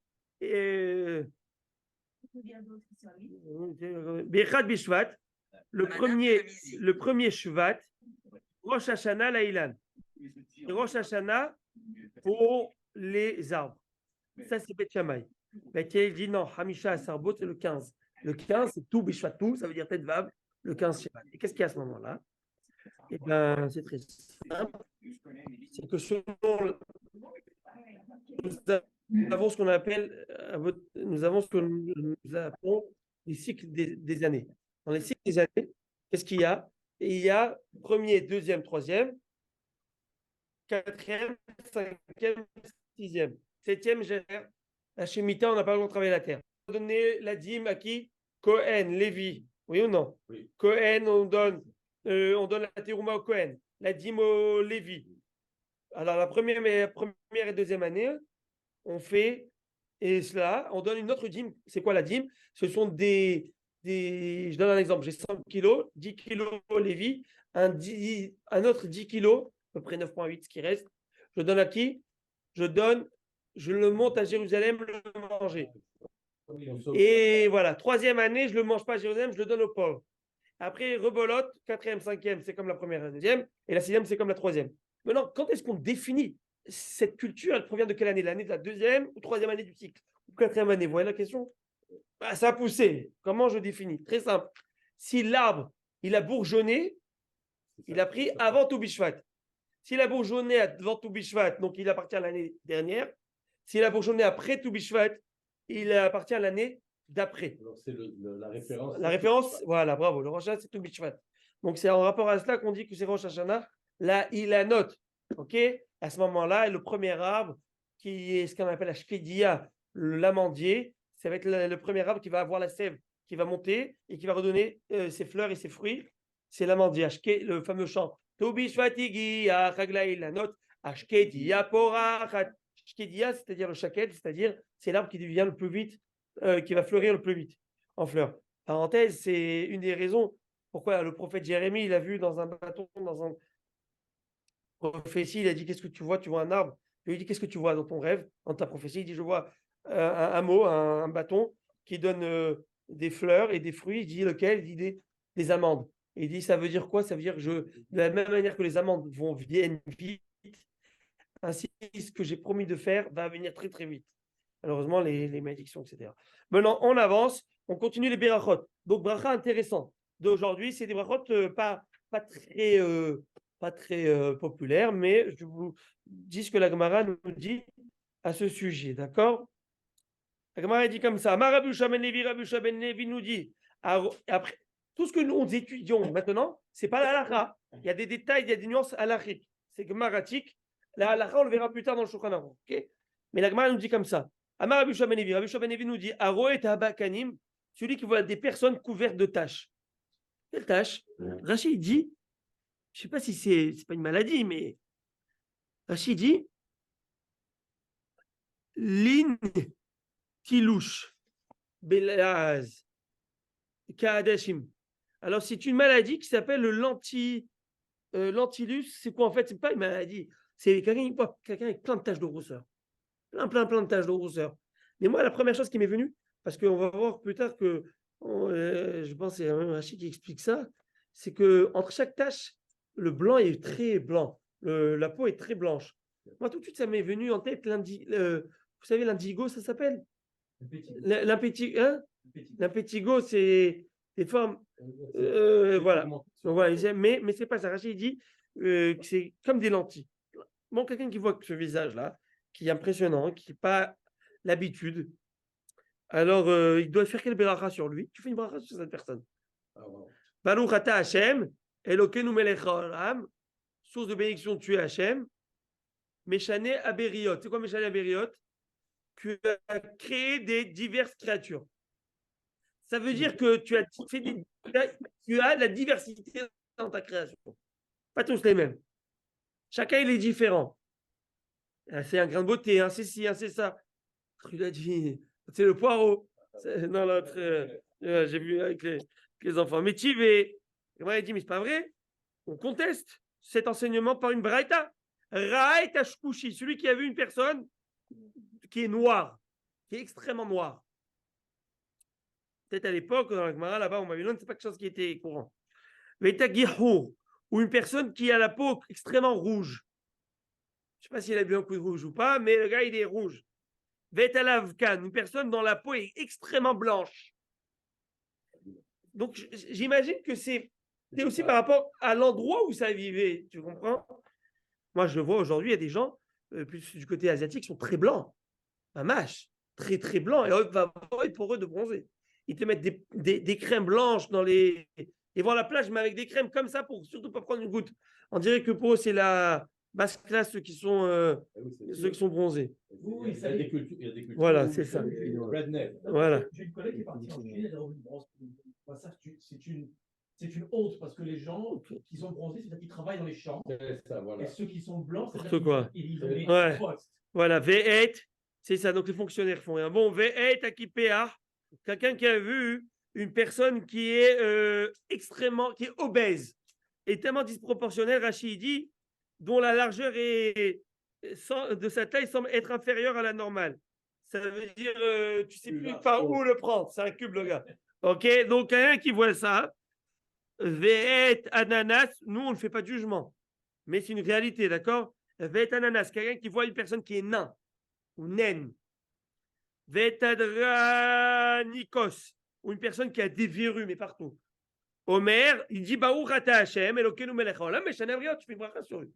Bechad Bishvat, le premier Shvat, Rosh Hashanah, la Ilan. Et Rosh Hashanah pour les arbres. Ça, c'est Bet Shammai. Bet Hillel dit non, Hamisha Sarbot, c'est le 15. Le 15, c'est tout Bishvat, tout, ça veut dire tête vav, le 15 Shabbat. Et qu'est-ce qu'il y a à ce moment-là? Eh bien, c'est très simple. C'est que selon. Nous avons ce qu'on appelle, nous avons ce que nous appelons les cycles des années. Dans les cycles des années, qu'est-ce qu'il y a? Et il y a premier, deuxième, troisième, quatrième, cinquième, sixième, septième, la Shemitah, on n'a pas le droit de travailler la terre. On va donner la dîme à qui? Cohen, Lévi, oui ou non? Oui. Cohen, on donne la terouma au Cohen, la dîme au Lévi. Alors la première et deuxième année, on fait, et cela, on donne une autre dîme. C'est quoi la dîme? Ce sont je donne un exemple, j'ai 100 kilos, 10 kilos Lévi, un autre 10 kilos, à peu près 9,8 ce qui reste. Je donne à qui? Je le monte à Jérusalem le manger. Et voilà, troisième année, je ne le mange pas à Jérusalem, je le donne aux pauvres. Après, rebolote, quatrième, cinquième, c'est comme la première et la deuxième, et la sixième, c'est comme la troisième. Maintenant, quand est-ce qu'on définit cette culture? Elle provient de quelle année? L'année de la deuxième ou troisième année du cycle? Ou quatrième année? Vous voyez la question? Ça a poussé. Comment je définis? Très simple. Si l'arbre, il a bourgeonné, il a pris avant tout Bishvat. S'il a bourgeonné avant tout Bishvat, donc il appartient à l'année dernière. S'il a bourgeonné après tout Bishvat, il appartient à l'année d'après. Donc c'est la référence. La référence, voilà, bravo. Le Rosh Hashanah, c'est tout Bishvat. Donc c'est en rapport à cela qu'on dit que c'est Rosh Hashanah. Là, il a note. OK? À ce moment-là, le premier arbre, qui est ce qu'on appelle la shkedia, l'amandier, ça va être le premier arbre qui va avoir la sève, qui va monter et qui va redonner ses fleurs et ses fruits. C'est l'amandier, le fameux chant. Tubishvatigi, Chaglaï, la note, Ashkedia, Porachat. Shkedia, c'est-à-dire le shaket, c'est-à-dire c'est l'arbre qui devient le plus vite, qui va fleurir le plus vite en fleurs. Parenthèse, c'est une des raisons pourquoi le prophète Jérémie, il a vu dans un bâton, dans un prophétie, il a dit qu'est-ce que tu vois? Tu vois un arbre. Je lui ai dit qu'est-ce que tu vois dans ton rêve, dans ta prophétie? Il dit je vois un mot, un bâton qui donne des fleurs et des fruits. Il dit lequel? Il dit des amandes. Et il dit ça veut dire quoi? Ça veut dire que de la même manière que les amandes viennent vite, ainsi ce que j'ai promis de faire va venir très très vite. Malheureusement, les malédictions, etc. Maintenant, on avance, on continue les berachot. Donc, bracha intéressant d'aujourd'hui, c'est des brachot pas très populaires, mais je vous dis ce que la Gemara nous dit à ce sujet, d'accord? La Gemara dit comme ça. Rabbi Yehoshua ben Levi nous dit, après, tout ce que nous étudions maintenant, c'est pas la halakha. Il y a des détails, il y a des nuances halachiques. C'est gemaratique. La halakha, on le verra plus tard dans le Shulchan Aruch. Okay? Mais la Gemara nous dit comme ça. Rabbi Yehoshua ben Levi nous dit, Aro et Habakanim, celui qui voit des personnes couvertes de taches. Quelle tâche? Rachid dit, je ne sais pas si c'est pas une maladie, mais Rachid dit, Lin Tilouche Belaz Kaadashim. Alors, c'est une maladie qui s'appelle le lentillus. C'est quoi en fait? C'est pas une maladie. C'est quelqu'un avec plein de taches de rousseur. Plein de taches de rousseur. Mais moi, la première chose qui m'est venue, parce qu'on va voir plus tard que je pense que c'est même Rachid qui explique ça, c'est que entre chaque tache, le blanc est très blanc. La peau est très blanche. Moi, tout de suite, ça m'est venu en tête vous savez, l'indigo, ça s'appelle l'impétigo, c'est des formes. Voilà. Donc, voilà. Mais c'est pas ça. Rachid dit que c'est comme des lentilles. Bon, quelqu'un qui voit ce visage-là, qui est impressionnant, qui n'a pas l'habitude, alors il doit faire quelle bracha sur lui? Tu fais une bracha sur cette personne. Baruch ata Hashem, Elokeinu melech haolam, source de bénédiction, tu es Hashem. Meshane Aberiot. C'est quoi Meshane Aberiot? Tu as créé des diverses créatures. Ça veut dire que tu as de la diversité dans ta création. Pas tous les mêmes. Chacun, il est différent. C'est un grain de beauté, c'est ci, c'est ça. Il a dit, c'est le poireau. Non, l'autre, j'ai vu avec les enfants. Mais tu vas. Il dit, mais c'est pas vrai. On conteste. cet enseignement par une braïta. Raït Ashkushi, celui qui a vu une personne qui est noire, qui est extrêmement noire. Peut-être à l'époque, dans la Gemara, là-bas, en Babylone, c'est pas quelque chose qui était courant. Veta Gihur, ou une personne qui a la peau extrêmement rouge. Je ne sais pas s'il a bu un coup de rouge ou pas, mais le gars, il est rouge. Veta Lavkan, une personne dont la peau est extrêmement blanche. Donc, j'imagine que c'est aussi par rapport à l'endroit où ça vivait. Tu comprends? Moi, je le vois aujourd'hui, il y a des gens, plus du côté asiatique, qui sont très blancs. Un mâche, très, très blanc. Et eux, va être pour eux de bronzer. Ils te mettent des crèmes blanches dans les. Ils vont à la plage, mais avec des crèmes comme ça pour surtout pas prendre une goutte. On dirait que pour eux, c'est la basse classe, ceux qui sont bronzés. Oui, il y a des cultures. Il y a des cultures Voilà, où c'est ça. Redneck. Voilà. J'ai une collègue qui est partie en Chine, elle a envie de bronzer. C'est une honte parce que les gens qui sont bronzés, c'est-à-dire qu'ils travaillent dans les champs. Ça, voilà. Et ceux qui sont blancs, c'est quoi. Ils ont des postes. Voilà, V8, c'est ça. Donc les fonctionnaires font rien. Bon, V8 à Kipéa, quelqu'un qui a vu une personne qui est qui est obèse et tellement disproportionnelle, Rachid dit, dont la largeur de sa taille semble être inférieure à la normale. Ça veut dire, tu sais plus par où le prendre. C'est un cube, le gars. Ok, donc quelqu'un qui voit ça, Ve'et ananas, nous on ne fait pas de jugement, mais c'est une réalité, d'accord? Ve'et ananas, quelqu'un qui voit une personne qui est nain ou naine. Ve'et adranikos, ou une personne qui a des verrues, mais partout. Omer, il dit Baruch ata Hashem, Elokeinu melech haolam, Meshane Abriot, tu fais bracha sur lui.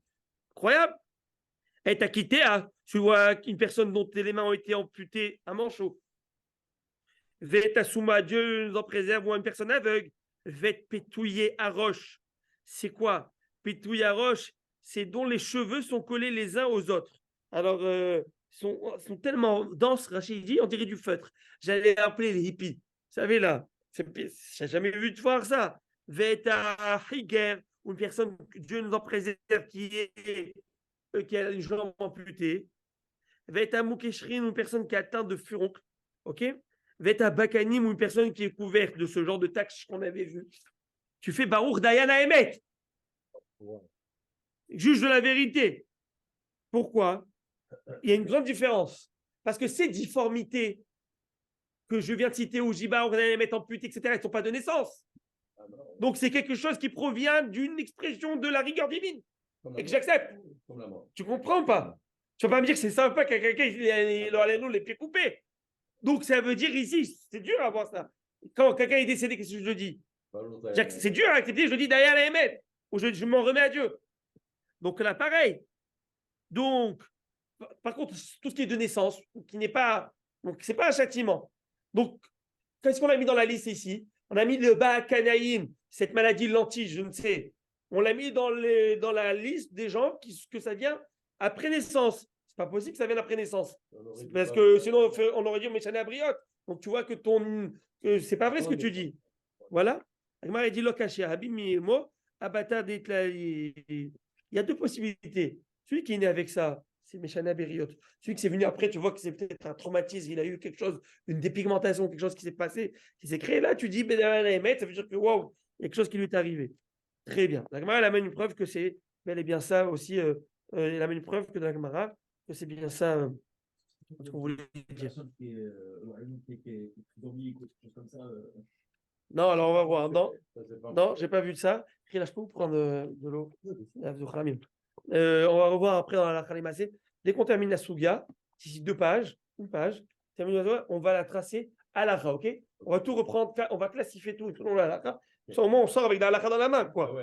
Incroyable. Et t'as quitté, tu vois une personne dont les mains ont été amputées, un manchot. Ve'et asuma, Dieu nous en préserve, ou une personne aveugle. Ve'et pétouiller à roche. C'est quoi? Pétouiller à roche, c'est dont les cheveux sont collés les uns aux autres. Alors, sont tellement denses, Rachid dit, on dirait du feutre. J'allais appeler les hippies. Vous savez, là, j'ai jamais vu de voir ça. Veta Higer, une personne, Dieu nous en préserve, qui a une jambe amputée. Veta Mukeshrin, une personne qui est atteinte de furoncle. Ok? Veta Bakanim, une personne qui est couverte de ce genre de taxe qu'on avait vu. Tu fais Baruch Dayana Emet. Juge de la vérité. Pourquoi? Il y a une grande différence. Parce que ces difformités que je viens de citer, où Jiba, Baruch Emet amputées, etc., elles ne sont pas de naissance. Donc c'est quelque chose qui provient d'une expression de la rigueur divine. Et que j'accepte. Tu comprends ou pas? Tu ne vas pas me dire que c'est sympa qu'à quelqu'un il a les pieds coupés. Donc ça veut dire ici, c'est dur à voir ça. Quand quelqu'un est décédé, qu'est-ce que je dis? C'est dur à accepter, je dis d'ailleurs à Emet, ou je m'en remets à Dieu. Donc là, pareil. Donc, par contre, tout ce qui est de naissance, qui n'est pas. Donc, ce n'est pas un châtiment. Donc, qu'est-ce qu'on a mis dans la liste ici? On a mis le Ba'akanaïm, cette maladie lentille, je ne sais. On l'a mis dans la liste des gens que ça vient après naissance. C'est pas possible que ça vienne après naissance. Parce que sinon, on aurait dit Meshane Abriot. Donc, tu vois que c'est pas vrai ce que tu dis. Voilà. Il y a deux possibilités. Celui qui est né avec ça, c'est Meshane Abriot. Celui qui est venu après, tu vois que c'est peut-être un traumatisme, il a eu quelque chose, une dépigmentation, quelque chose qui s'est passé, qui s'est créé. Là, tu dis, ça veut dire que waouh, il y a quelque chose qui lui est arrivé. Très bien. La Gemara, elle amène une preuve que c'est bel et bien ça aussi. Elle amène une preuve que dans la Gemara, que c'est bien ça. Ce qu'on voulait dire. Personne qui est trisomique ou quelque chose comme ça. Non, alors on va voir. Non, j'ai pas vu ça. Là, je peux vous prendre de l'eau. On va revoir après dans la Khalimassé. Dès qu'on termine la Souga, d'ici 2 pages, une page, on va la tracer à l'Akha, ok? On va tout reprendre, on va classifier tout le long de la Halakha. Au moins, on sort avec la Halakha dans la main, quoi.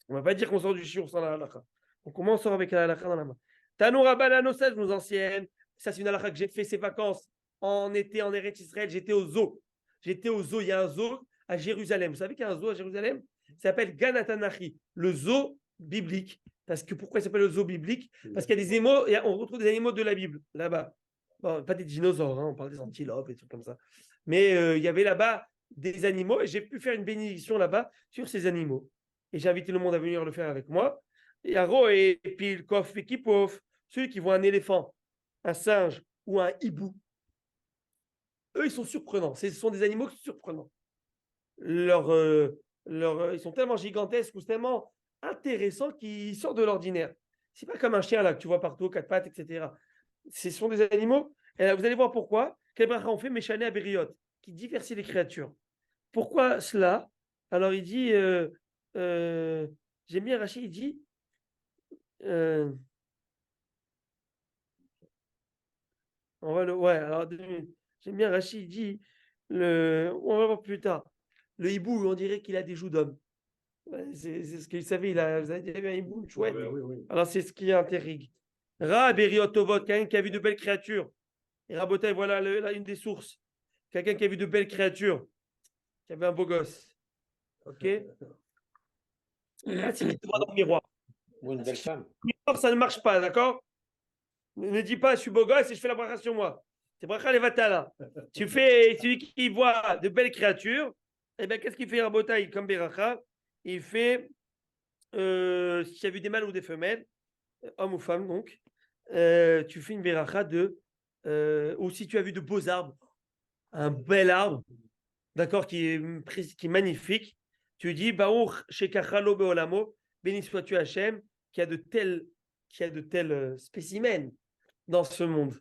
On va pas dire qu'on sort du shiur sans la Halakha. Donc, comment on sort avec la Halakha dans la main? Tanoura Banano 16, nos anciennes. Ça, c'est une Halakha que j'ai fait ses vacances en été en Eretz Israël. J'étais au zoo. Il y a un zoo à Jérusalem. Vous savez qu'il y a un zoo à Jérusalem? Ça s'appelle Ganatanachi, le zoo biblique. Parce que pourquoi il s'appelle le zoo biblique? Parce qu'il y a des animaux, on retrouve des animaux de la Bible là-bas. Bon, pas des dinosaures, on parle des antilopes et tout comme ça. Mais il y avait là-bas des animaux et j'ai pu faire une bénédiction là-bas sur ces animaux. Et j'ai invité le monde à venir le faire avec moi. Et Aro et Pilkof et Kipov, ceux qui voient un éléphant, un singe ou un hibou, eux, ils sont surprenants. Ce sont des animaux surprenants. Ils sont tellement gigantesques ou tellement intéressant qui sort de l'ordinaire. C'est pas comme un chien là que tu vois partout, quatre pattes, etc. Ce sont des animaux. Et là, vous allez voir pourquoi. Quel bracha on fait Méchané à Bériot, qui diversifie les créatures. Pourquoi cela? Alors il dit, j'aime bien Rachid, il dit, ouais, alors 2 minutes. J'aime bien Rachid, il dit, on va voir plus tard. Le hibou, on dirait qu'il a des joues d'homme. Ouais, c'est ce qu'il savait, vous avez déjà vu un hibou, une chouette. Oui. Alors c'est ce qui intrigue. Ra Beriot Tovot, quelqu'un qui a vu de belles créatures. Et Rabotai, voilà là, une des sources. Quelqu'un qui a vu de belles créatures, qui avait un beau gosse. Ok. Là, c'est qu'il te voit dans le miroir. Ou une belle femme. Miroir, ça ne marche pas, d'accord? Ne dis pas, je suis beau gosse et je fais la bracha sur moi. C'est bracha les vatala. Tu fais celui qui voit de belles créatures. Eh bien, qu'est-ce qu'il fait Rabotai comme Beracha? Il fait, si tu as vu des mâles ou des femelles, homme ou femme donc, tu fais une Beracha de, ou si tu as vu de beaux arbres, un bel arbre, d'accord, qui est magnifique, tu dis Baruch Shekachalo Beolamo, béni sois-tu Hachem, qui a de tels spécimens dans ce monde.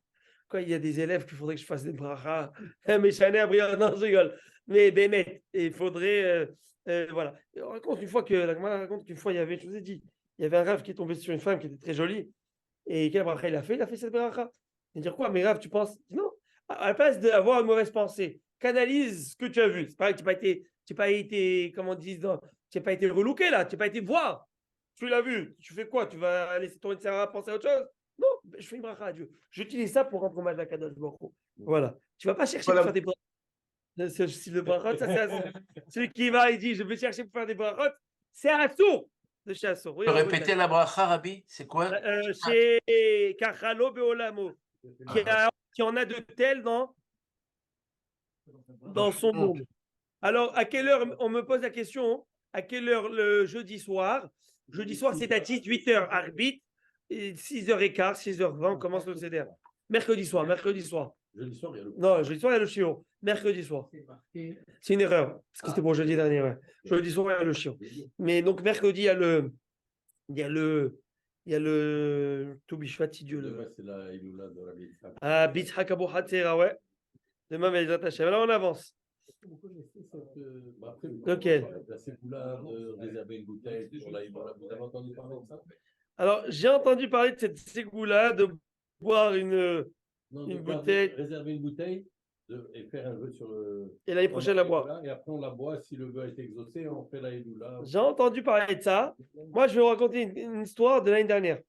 Quoi, il y a des élèves qu'il faudrait que je fasse des brachas, mais je non, je rigole. Mais Bémet, il faudrait, voilà. On raconte une fois il y avait, je vous ai dit, il y avait un rêve qui est tombé sur une femme qui était très jolie. Et quel bracha il a fait? Il a fait cette bracha. Et dire quoi? Mais Rav, tu penses? Non. À la place d'avoir une mauvaise pensée, canalise ce que tu as vu. C'est pareil, tu n'as pas été, comment on dit, tu n'as pas été relooké là, tu n'as pas été voir. Tu l'as vu. Tu fais quoi? Tu vas laisser ton cerveau penser à autre chose? Non, je fais une bracha à Dieu. J'utilise ça pour rendre hommage à Kadosh Baruch Hu. Voilà. Tu ne vas pas chercher pour faire des brachot. Si le brachot, ça c'est Assour. Celui qui va, il dit, je vais chercher pour faire des brachot, c'est Assour. De chez Assour. Oui, Répétez la bracha, Rabbi, c'est quoi? Chez Kachalo Beolamo, qui en a de tels dans son monde. Alors, à quelle heure, on me pose la question, à quelle heure le jeudi soir? Jeudi soir, c'est à 18h, arbitre, 6h15, 6h20, on commence le CDR. Mercredi soir. Jeudi soir, il y a le. Non, jeudi soir, il y a le chiot. Mercredi soir. C'est une erreur, parce que c'était pour jeudi dernier. Ouais. Jeudi soir, il y a le chiot. Mais donc, mercredi, il y a le Toubishvat, si Dieu le veut. C'est la Iloula de Rabbi Yitzhak. Ah, Bitzhak Abou Hatzera, ouais. Demain, Bezrat Hashem. Là, on avance. Ok. La ségoula de réserver une bouteille pour la Iloula. Vous avez entendu parler de ça? Alors, j'ai entendu parler de cette ségoula, de boire une bouteille. Réserver une bouteille et faire un vœu sur le. Et l'année prochaine, la boire. Et après, on la boit. Si le vœu a été exaucé, on fait la Iloula. J'ai entendu parler de ça. Moi, je vais vous raconter une histoire de l'année dernière.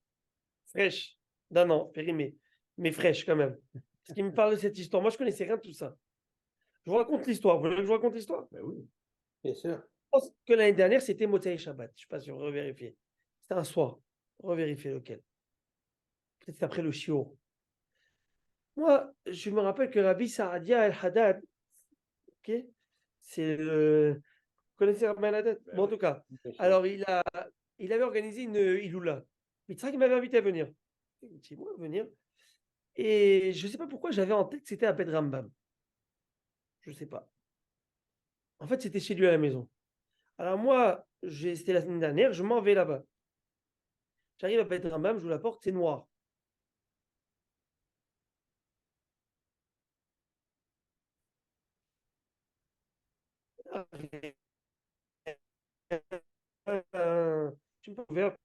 Fraîche. D'un an, périmée. Mais fraîche quand même. Parce qu'il me parle de cette histoire. Moi, je ne connaissais rien de tout ça. Je vous raconte l'histoire. Vous voulez que je vous raconte l'histoire? Ben oui. Bien sûr. Je pense que l'année dernière, c'était Motsei Shabbat. Je ne sais pas si on revérifier. C'était un soir. Revérifier lequel. Peut-être c'est après le shiur. Moi, je me rappelle que Rabbi Saadia El-Haddad, okay, c'est le. Vous connaissez Rabbi El-Haddad? Bon, en tout cas. Alors, il avait organisé une Iloula. Il m'avait invité à venir. Il m'a dit, moi, venir. Et je ne sais pas pourquoi j'avais en tête que c'était à Bet Rambam. Je ne sais pas. En fait, c'était chez lui à la maison. Alors moi, c'était la semaine dernière, je m'en vais là-bas. J'arrive à Bet Rambam, j'ouvre la porte, c'est noir. Tu peux ouvrir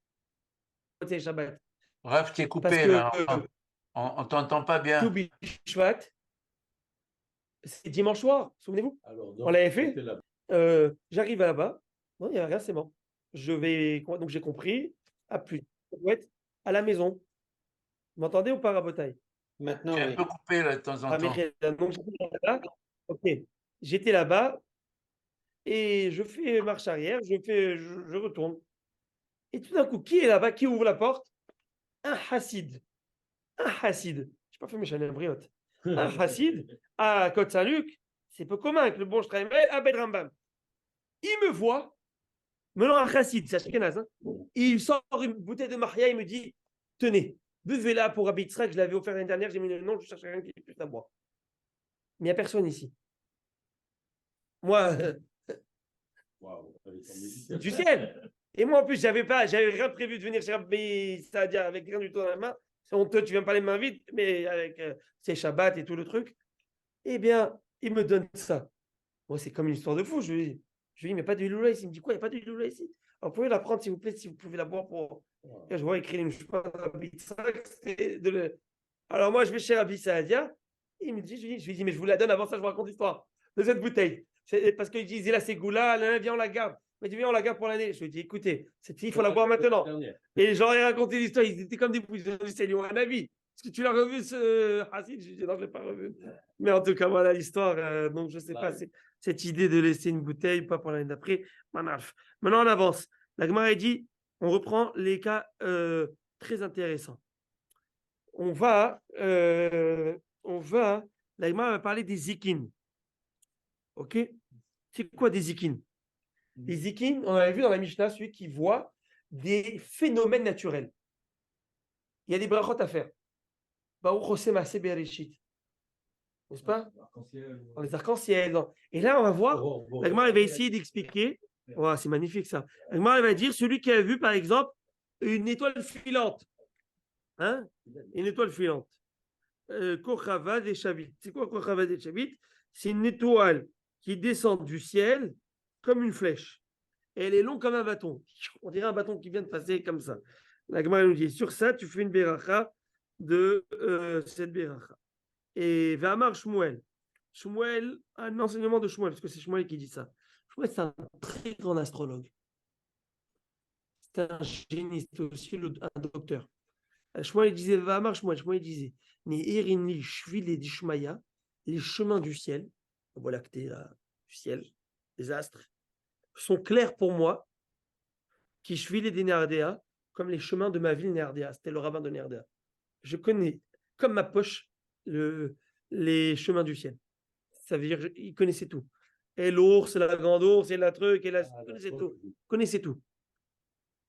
le Shabbat. Rav, tu es Parce coupé que là. On ne t'entend pas bien. Toubi Shvat, c'est dimanche soir, souvenez-vous? On l'avait fait. J'arrive là-bas. Non, il n'y a rien, c'est bon. Donc j'ai compris. À plus. À la maison. Vous m'entendez ou pas, Rabotaille? Maintenant, Tu es un oui. peu coupé là de temps en temps. Donc j'étais là-bas et je fais marche arrière, je retourne. Et tout d'un coup, qui est là-bas? Qui ouvre la porte? Un hassid. Un hassid. Je n'ai pas fait mes Chanel briotte. Un hassid à Côte Saint-Luc. C'est peu commun avec le bon Shtraimel à Bet Rambam. Il me voit. Maintenant, un chassid, c'est Ashkenaz. Il sort une bouteille de Maria, il me dit tenez, buvez-la pour Rabbi Yitzhak, je l'avais offert l'année dernière, j'ai mis le nom, je cherche quelqu'un qui puisse la boire. Mais il n'y a personne ici. Moi, du ciel. Et moi, en plus, j'avais rien prévu de venir chez Rabbi Saadia avec rien du tout dans la main. C'est honteux, tu viens pas les mains vides, mais avec ses Shabbat et tout le truc. Eh bien, il me donne ça. Moi, c'est comme une histoire de fou. Je lui dis, mais pas de Lula ici. Il me dit, quoi, il n'y a pas de Lula ici? Alors, vous pouvez la prendre, s'il vous plaît, si vous pouvez la boire pour. Et je vois écrit une Alors, moi, je vais chez Rabbi Saadia. Il me dit, je lui dis, mais je vous la donne avant ça, je vous raconte l'histoire de cette bouteille. Parce qu'il disait, là, c'est goula, là, viens, on la garde. Il m'a dit, viens, on la garde pour l'année. Je lui ai dit, écoutez, cette fille, il faut la boire maintenant. Et j'aurais raconté l'histoire, ils étaient comme des poules. Ils ont dit, c'est un avis. Est-ce que tu l'as revu, ce Hassid? Je lui ai dit, non, je ne l'ai pas revu. Mais en tout cas, voilà l'histoire. Donc, je ne sais pas, cette idée de laisser une bouteille, pas pour l'année d'après. Manaf. Maintenant, on avance. La Gemara dit, on reprend les cas très intéressants. On va, la Gemara va parler des zikin. Ok? C'est quoi des zikin? Les zikin, on avait vu dans la Mishnah, celui qui voit des phénomènes naturels. Il y a des brachot à faire. Baruch Hosem Aseh Bereshit. N'est-ce pas? Dans les arcs-en-ciel. Et là, on va voir, la Gemara va essayer d'expliquer. Oh, c'est magnifique ça. La Gemara va dire celui qui a vu, par exemple, une étoile filante. Hein? Une étoile filante. Kochava des Chavit. C'est quoi Kochava des Chavit? C'est une étoile qui descend du ciel comme une flèche. Et elle est longue comme un bâton. On dirait un bâton qui vient de passer comme ça. La Gemara nous dit sur ça, tu fais une beracha de cette beracha. Et Vamar Shmuel. Shmuel, un enseignement de Shmuel, parce que c'est Shmuel qui dit ça. Shmuel, c'est un très grand astrologue. C'est un génie, c'est aussi un docteur. Shmuel disait, Vamar Shmuel, Shmuel disait, Irini Shvil et Dishmaya, les chemins du ciel, voilà que tu du ciel, des astres, sont clairs pour moi, qui Shvil et des Nerdéa, comme les chemins de ma ville Nerdéa. C'était le rabbin de Nerdéa. Je connais, comme ma poche, les chemins du ciel. Ça veut dire qu'il connaissait tout. Et l'ours, la grande ours, et la truc, et la... connaissait tout.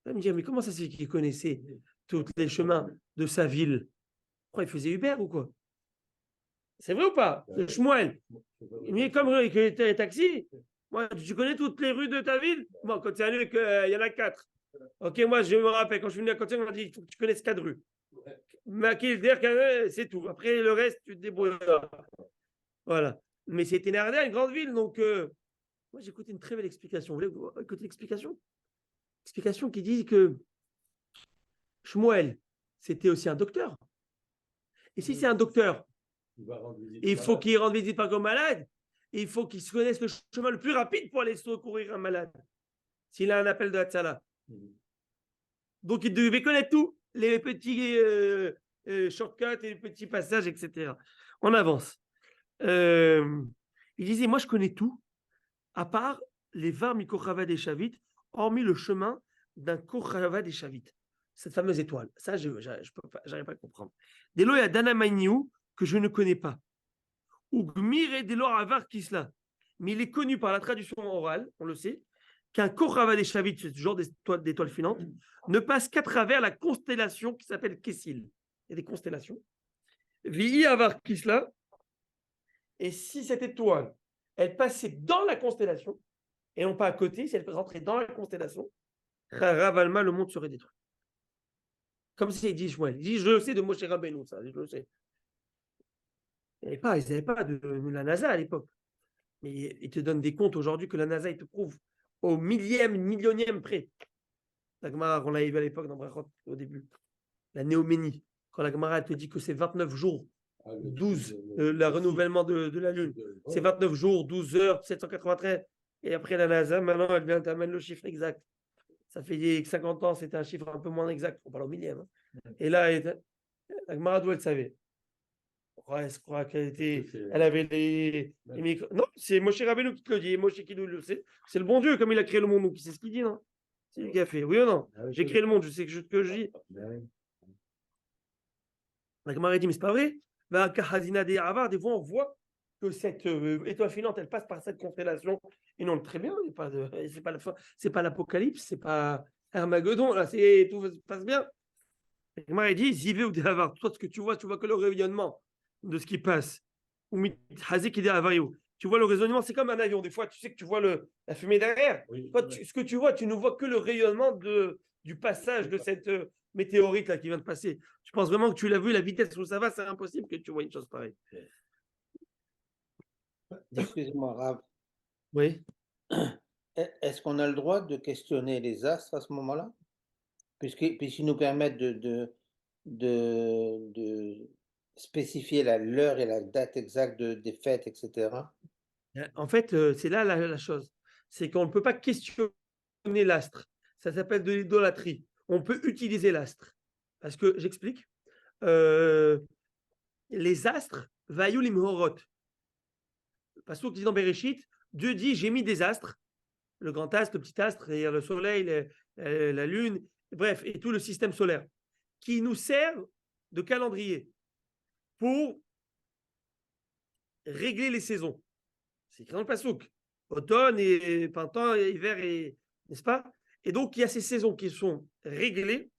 Il me dit, mais comment ça se fait qu'il connaissait tous les chemins de sa ville? Pourquoi il faisait Uber ou quoi? C'est vrai ou pas? Le Shmuel. Il me dit, comme il était taxi, moi, tu connais toutes les rues de ta ville? Moi, quand c'est un lieu, il y en a 4. Ok, moi, je me rappelle, quand je suis venu à Côte, on m'a dit, il faut que tu connaisses 4 rues. Mais c'est tout. Après, le reste, tu te débrouilles. Voilà. Mais c'était Nardé, une grande ville. Donc, moi, j'ai écouté une très belle explication. Vous voulez écouter l'explication? Explication qui dit que Shmuel, c'était aussi un docteur. Et si c'est un docteur, il faut qu'il rende visite par comme malade. Et il faut qu'il se connaisse le chemin le plus rapide pour aller secourir un malade. S'il a un appel de Hatzala. Donc, il devait connaître tout. Les petits shortcuts et les petits passages, etc. On avance. Il disait, moi je connais tout, à part les 20 Mikochava des Chavit, hormis le chemin d'un Kochava des Chavit, cette fameuse étoile. Ça, je n'arrive pas à comprendre. Delo et Adana Mainiou, que je ne connais pas. Ou Gmir et Delo Avar Kisla. Mais il est connu par la traduction orale, on le sait, qu'un Kochava des Chavit, ce genre d'étoile filante, ne passe qu'à travers la constellation qui s'appelle Kessil. Il y a des constellations. Vi Avar Kisla. Et si cette étoile, elle passait dans la constellation, et non pas à côté, si elle rentrait dans la constellation, Ravalma, le monde serait détruit. Comme c'est dit Shmuel. Il dit, je le sais de Moshe Rabbeinu, ça, je le sais. Ils n'avaient pas de la NASA à l'époque. Mais ils te donnent des comptes aujourd'hui que la NASA, il te prouve au millionième près. La Gemara, on l'avait vu à l'époque dans Brachot, au début. La néoménie. Quand la Gemara, elle te dit que c'est 29 jours 12, le renouvellement de la Lune. C'est 29 jours, 12 heures, 793. Et après la NASA, maintenant, elle vient t'amener le chiffre exact. Ça fait 50 ans, c'était un chiffre un peu moins exact. On parle au millième. Et là, la Gemara, d'où elle savait? Ouais, je crois qu'elle était. Elle avait les micros. Non, c'est Moshe Rabbeinu qui te le dit. Moshe qui nous le sait. C'est le bon Dieu, comme il a créé le monde. Donc, c'est ce qu'il dit, non? C'est lui qui a fait. Oui ou non? J'ai créé le monde, je sais que je dis. La Gemara dit, mais c'est pas vrai. Des fois, on voit que cette étoile filante, elle passe par cette constellation. Et non, très bien, c'est pas l'Apocalypse, c'est pas Armageddon, là, tout se passe bien. La Gemara dit, Zivé ou Déhavar, toi, ce que tu vois que le rayonnement de ce qui passe. Tu vois le raisonnement, c'est comme un avion. Des fois, tu sais que tu vois la fumée derrière. Oui, Toi, ouais. ce que tu vois, tu ne vois que le rayonnement du passage de cette météorite là qui vient de passer. Tu penses vraiment que tu l'as vu, la vitesse où ça va, c'est impossible que tu vois une chose pareille. Excusez-moi, Rav. Oui. Est-ce qu'on a le droit de questionner les astres à ce moment-là? Puisqu'ils nous permettent de spécifier l'heure et la date exacte des fêtes, etc. En fait, c'est là la chose. C'est qu'on ne peut pas questionner l'astre. Ça s'appelle de l'idolâtrie. On peut utiliser l'astre. Parce que, j'explique, les astres, Vayul Imhorot. Parce que dit dans Bereshit, Dieu dit, j'ai mis des astres, le grand astre, le petit astre, c'est-à-dire le soleil, la lune, bref, et tout le système solaire, qui nous servent de calendrier pour régler les saisons. C'est écrit dans le Passouk. Automne et printemps, et hiver, n'est-ce pas? Et donc, il y a ces saisons qui sont réglées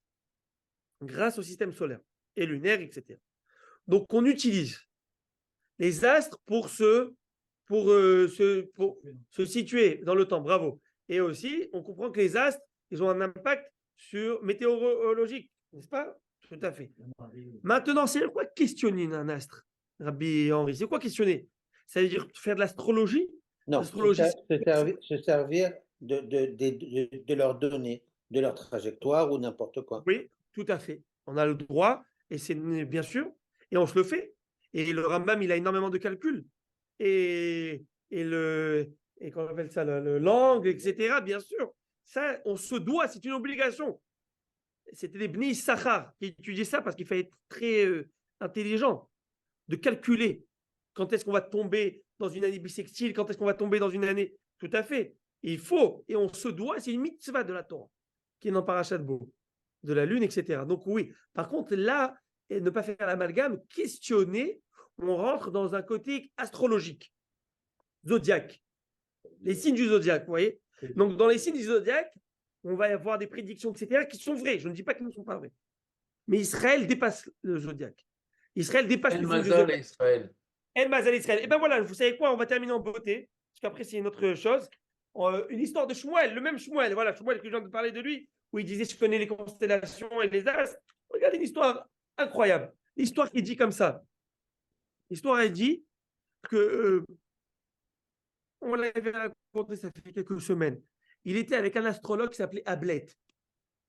grâce au système solaire et lunaire, etc. Donc, on utilise les astres pour se situer dans le temps. Bravo. Et aussi, on comprend que les astres, ils ont un impact météorologique, n'est-ce pas? Tout à fait. Maintenant, c'est quoi questionner un astre, Rabbi Henri? C'est quoi questionner? Ça veut dire faire de l'astrologie? Non, L'astrologie, se servir de leurs données, de leur trajectoire ou n'importe quoi. oui, tout à fait. On a le droit, et c'est bien sûr, et on se le fait. Et le Rambam, il a énormément de calculs. Et qu'on appelle ça, l'angle, etc., bien sûr. Ça, on se doit, c'est une obligation. C'était les Bnei Issachar qui étudiaient ça parce qu'il fallait être très intelligent de calculer quand est-ce qu'on va tomber dans une année bissextile, quand est-ce qu'on va tomber dans une année. Tout à fait. Et il faut, et on se doit, c'est une mitzvah de la Torah, qui est dans Parashat Bo, de la lune, etc. Donc oui. Par contre, là, et ne pas faire l'amalgame, questionner, on rentre dans un côté astrologique, zodiaque, les signes du zodiaque, vous voyez. Donc dans les signes du zodiaque, on va avoir des prédictions, etc., qui sont vraies. Je ne dis pas qu'elles ne sont pas vraies. Mais Israël dépasse le zodiaque. Israël dépasse El les signes du Mazal zodiaque. Israël. El Mazal Israël. Et ben voilà, vous savez quoi, on va terminer en beauté, parce qu'après c'est une autre chose. Une histoire de Shmuel, le même Shmuel, voilà, Shmuel que je viens de parler de lui, où il disait je connais les constellations et les astres. Regardez une histoire incroyable. L'histoire qui dit comme ça. L'histoire, elle dit que on l'avait raconté, ça fait quelques semaines. Il était avec un astrologue qui s'appelait Ablet.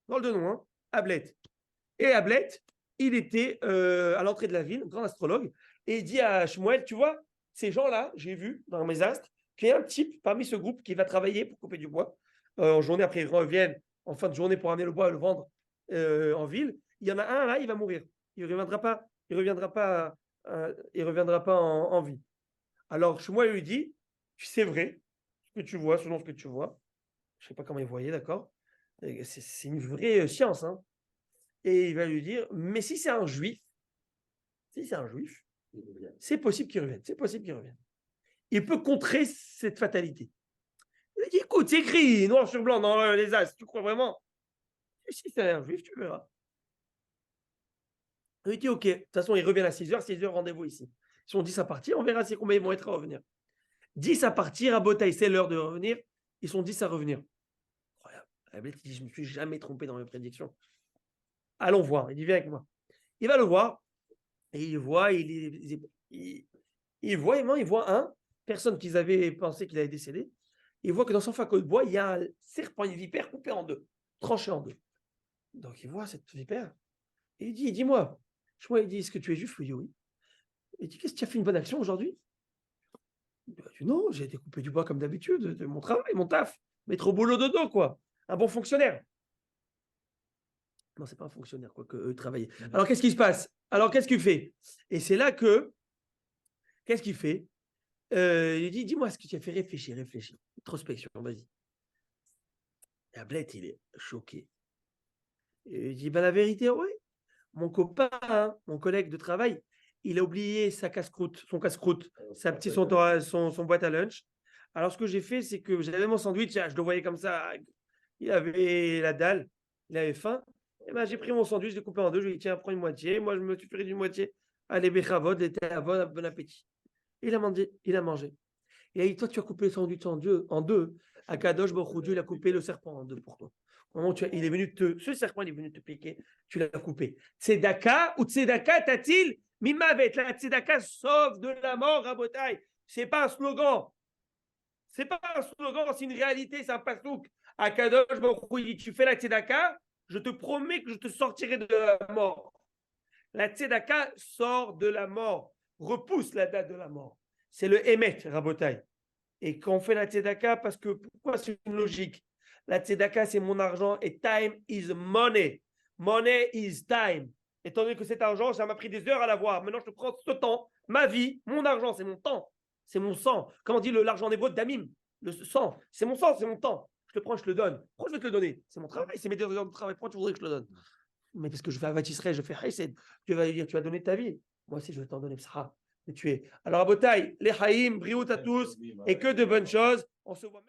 Drôle de nom, hein, Ablet. Et Ablet, il était à l'entrée de la ville, grand astrologue, et il dit à Shmuel, tu vois, ces gens-là, j'ai vu dans mes astres, qu'il y a un type parmi ce groupe qui va travailler pour couper du bois en journée, après ils reviennent en fin de journée pour amener le bois et le vendre en ville. Il y en a un là, il va mourir. Il ne reviendra pas, il reviendra pas en vie. Alors Shmuel lui dit, c'est vrai, ce que tu vois, selon ce que tu vois. Je ne sais pas comment il voyait, d'accord? C'est une vraie science, hein. Et il va lui dire, mais si c'est un juif, c'est possible qu'il revienne. C'est possible qu'il revienne. Il peut contrer cette fatalité. Il dit, écoute, c'est écrit noir sur blanc dans les As. Tu crois vraiment? Et si c'est un juif, tu verras. Il dit, ok. De toute façon, il revient à 6h. 6h, rendez-vous ici. Si on 10 à partir, on verra combien ils vont être à revenir. 10 à partir, à Botaï, c'est l'heure de revenir. Ils sont 10 à revenir. Incroyable. Il dit, je ne me suis jamais trompé dans mes prédictions. Allons voir. Il dit, viens avec moi. Il va le voir. Et il voit, il voit un, personne qu'ils avaient pensé qu'il avait décédé. Il voit que dans son faco de bois, il y a un serpent, une vipère coupée en deux, tranchée en deux. Donc il voit cette vipère. Et il dit, dis-moi, il dit, est-ce que tu es juif? Il dit oui. Il dit, qu'est-ce que tu as fait une bonne action aujourd'hui? Il dit, non, j'ai été coupé du bois comme d'habitude, de mon travail, mon taf. Mettre au boulot dodo, quoi. Un bon fonctionnaire. Non, c'est pas un fonctionnaire, quoi, que eux travaillaient. Alors, qu'est-ce qui se passe? Alors, qu'est-ce qu'il fait? Et c'est là que, qu'est-ce qu'il fait? Il dit, dis-moi ce que tu as fait réfléchir. Introspection, vas-y. Et Ablet, il est choqué. Et il dit, ben, la vérité, oui. Mon copain, hein, mon collègue de travail, il a oublié sa casse-croûte, son casse-croûte, son boîte à lunch. Alors, ce que j'ai fait, c'est que j'avais mon sandwich, je le voyais comme ça. Il avait la dalle, il avait faim. Et ben, j'ai pris mon sandwich, je l'ai coupé en deux. Je lui ai dit, tiens, prends une moitié. Moi, je me suis pris d'une moitié. Allez, béchavod, l'été à bon appétit. Il a mangé. Il a dit, toi, tu as coupé le sandwich en deux. Akadosh Baruch Hu, Dieu, il a coupé le serpent en deux pour toi. Au moment où il est venu ce serpent, il est venu te piquer, tu l'as coupé. Tzedaka ou tzedaka tatil mimavet. La tzedaka sauve de la mort, Rabotai. C'est pas un slogan. C'est pas un slogan, c'est une réalité, c'est un pasouk. Akadosh Baruch Hu, il dit, tu fais la tzedaka, je te promets que je te sortirai de la mort. La tzedaka sort de la mort, repousse la date de la mort. C'est le Emet, Rabotai. Et quand on fait la tzedaka, parce que pourquoi c'est une logique? La tzedaka, c'est mon argent et time is money. Money is time. Étant donné que cet argent, ça m'a pris des heures à l'avoir. Maintenant, je te prends ce temps, ma vie, mon argent, c'est mon temps, c'est mon sang. Comment dit l'argent en hébreu? Damim, le sang, c'est mon sang, c'est mon temps. Je te prends, je te le donne. Pourquoi je vais te le donner? C'est mon travail, c'est mes heures de travail. Pourquoi tu voudrais que je te le donne? Mais parce que je fais Avatisraël, je fais Haïsed. Dieu va dire, tu vas donner ta vie. Moi aussi, je vais t'en donner. Psara, et tu es. Alors, à Botaï, les Haïm, Briout à tous, et que de bonnes choses. On se voit.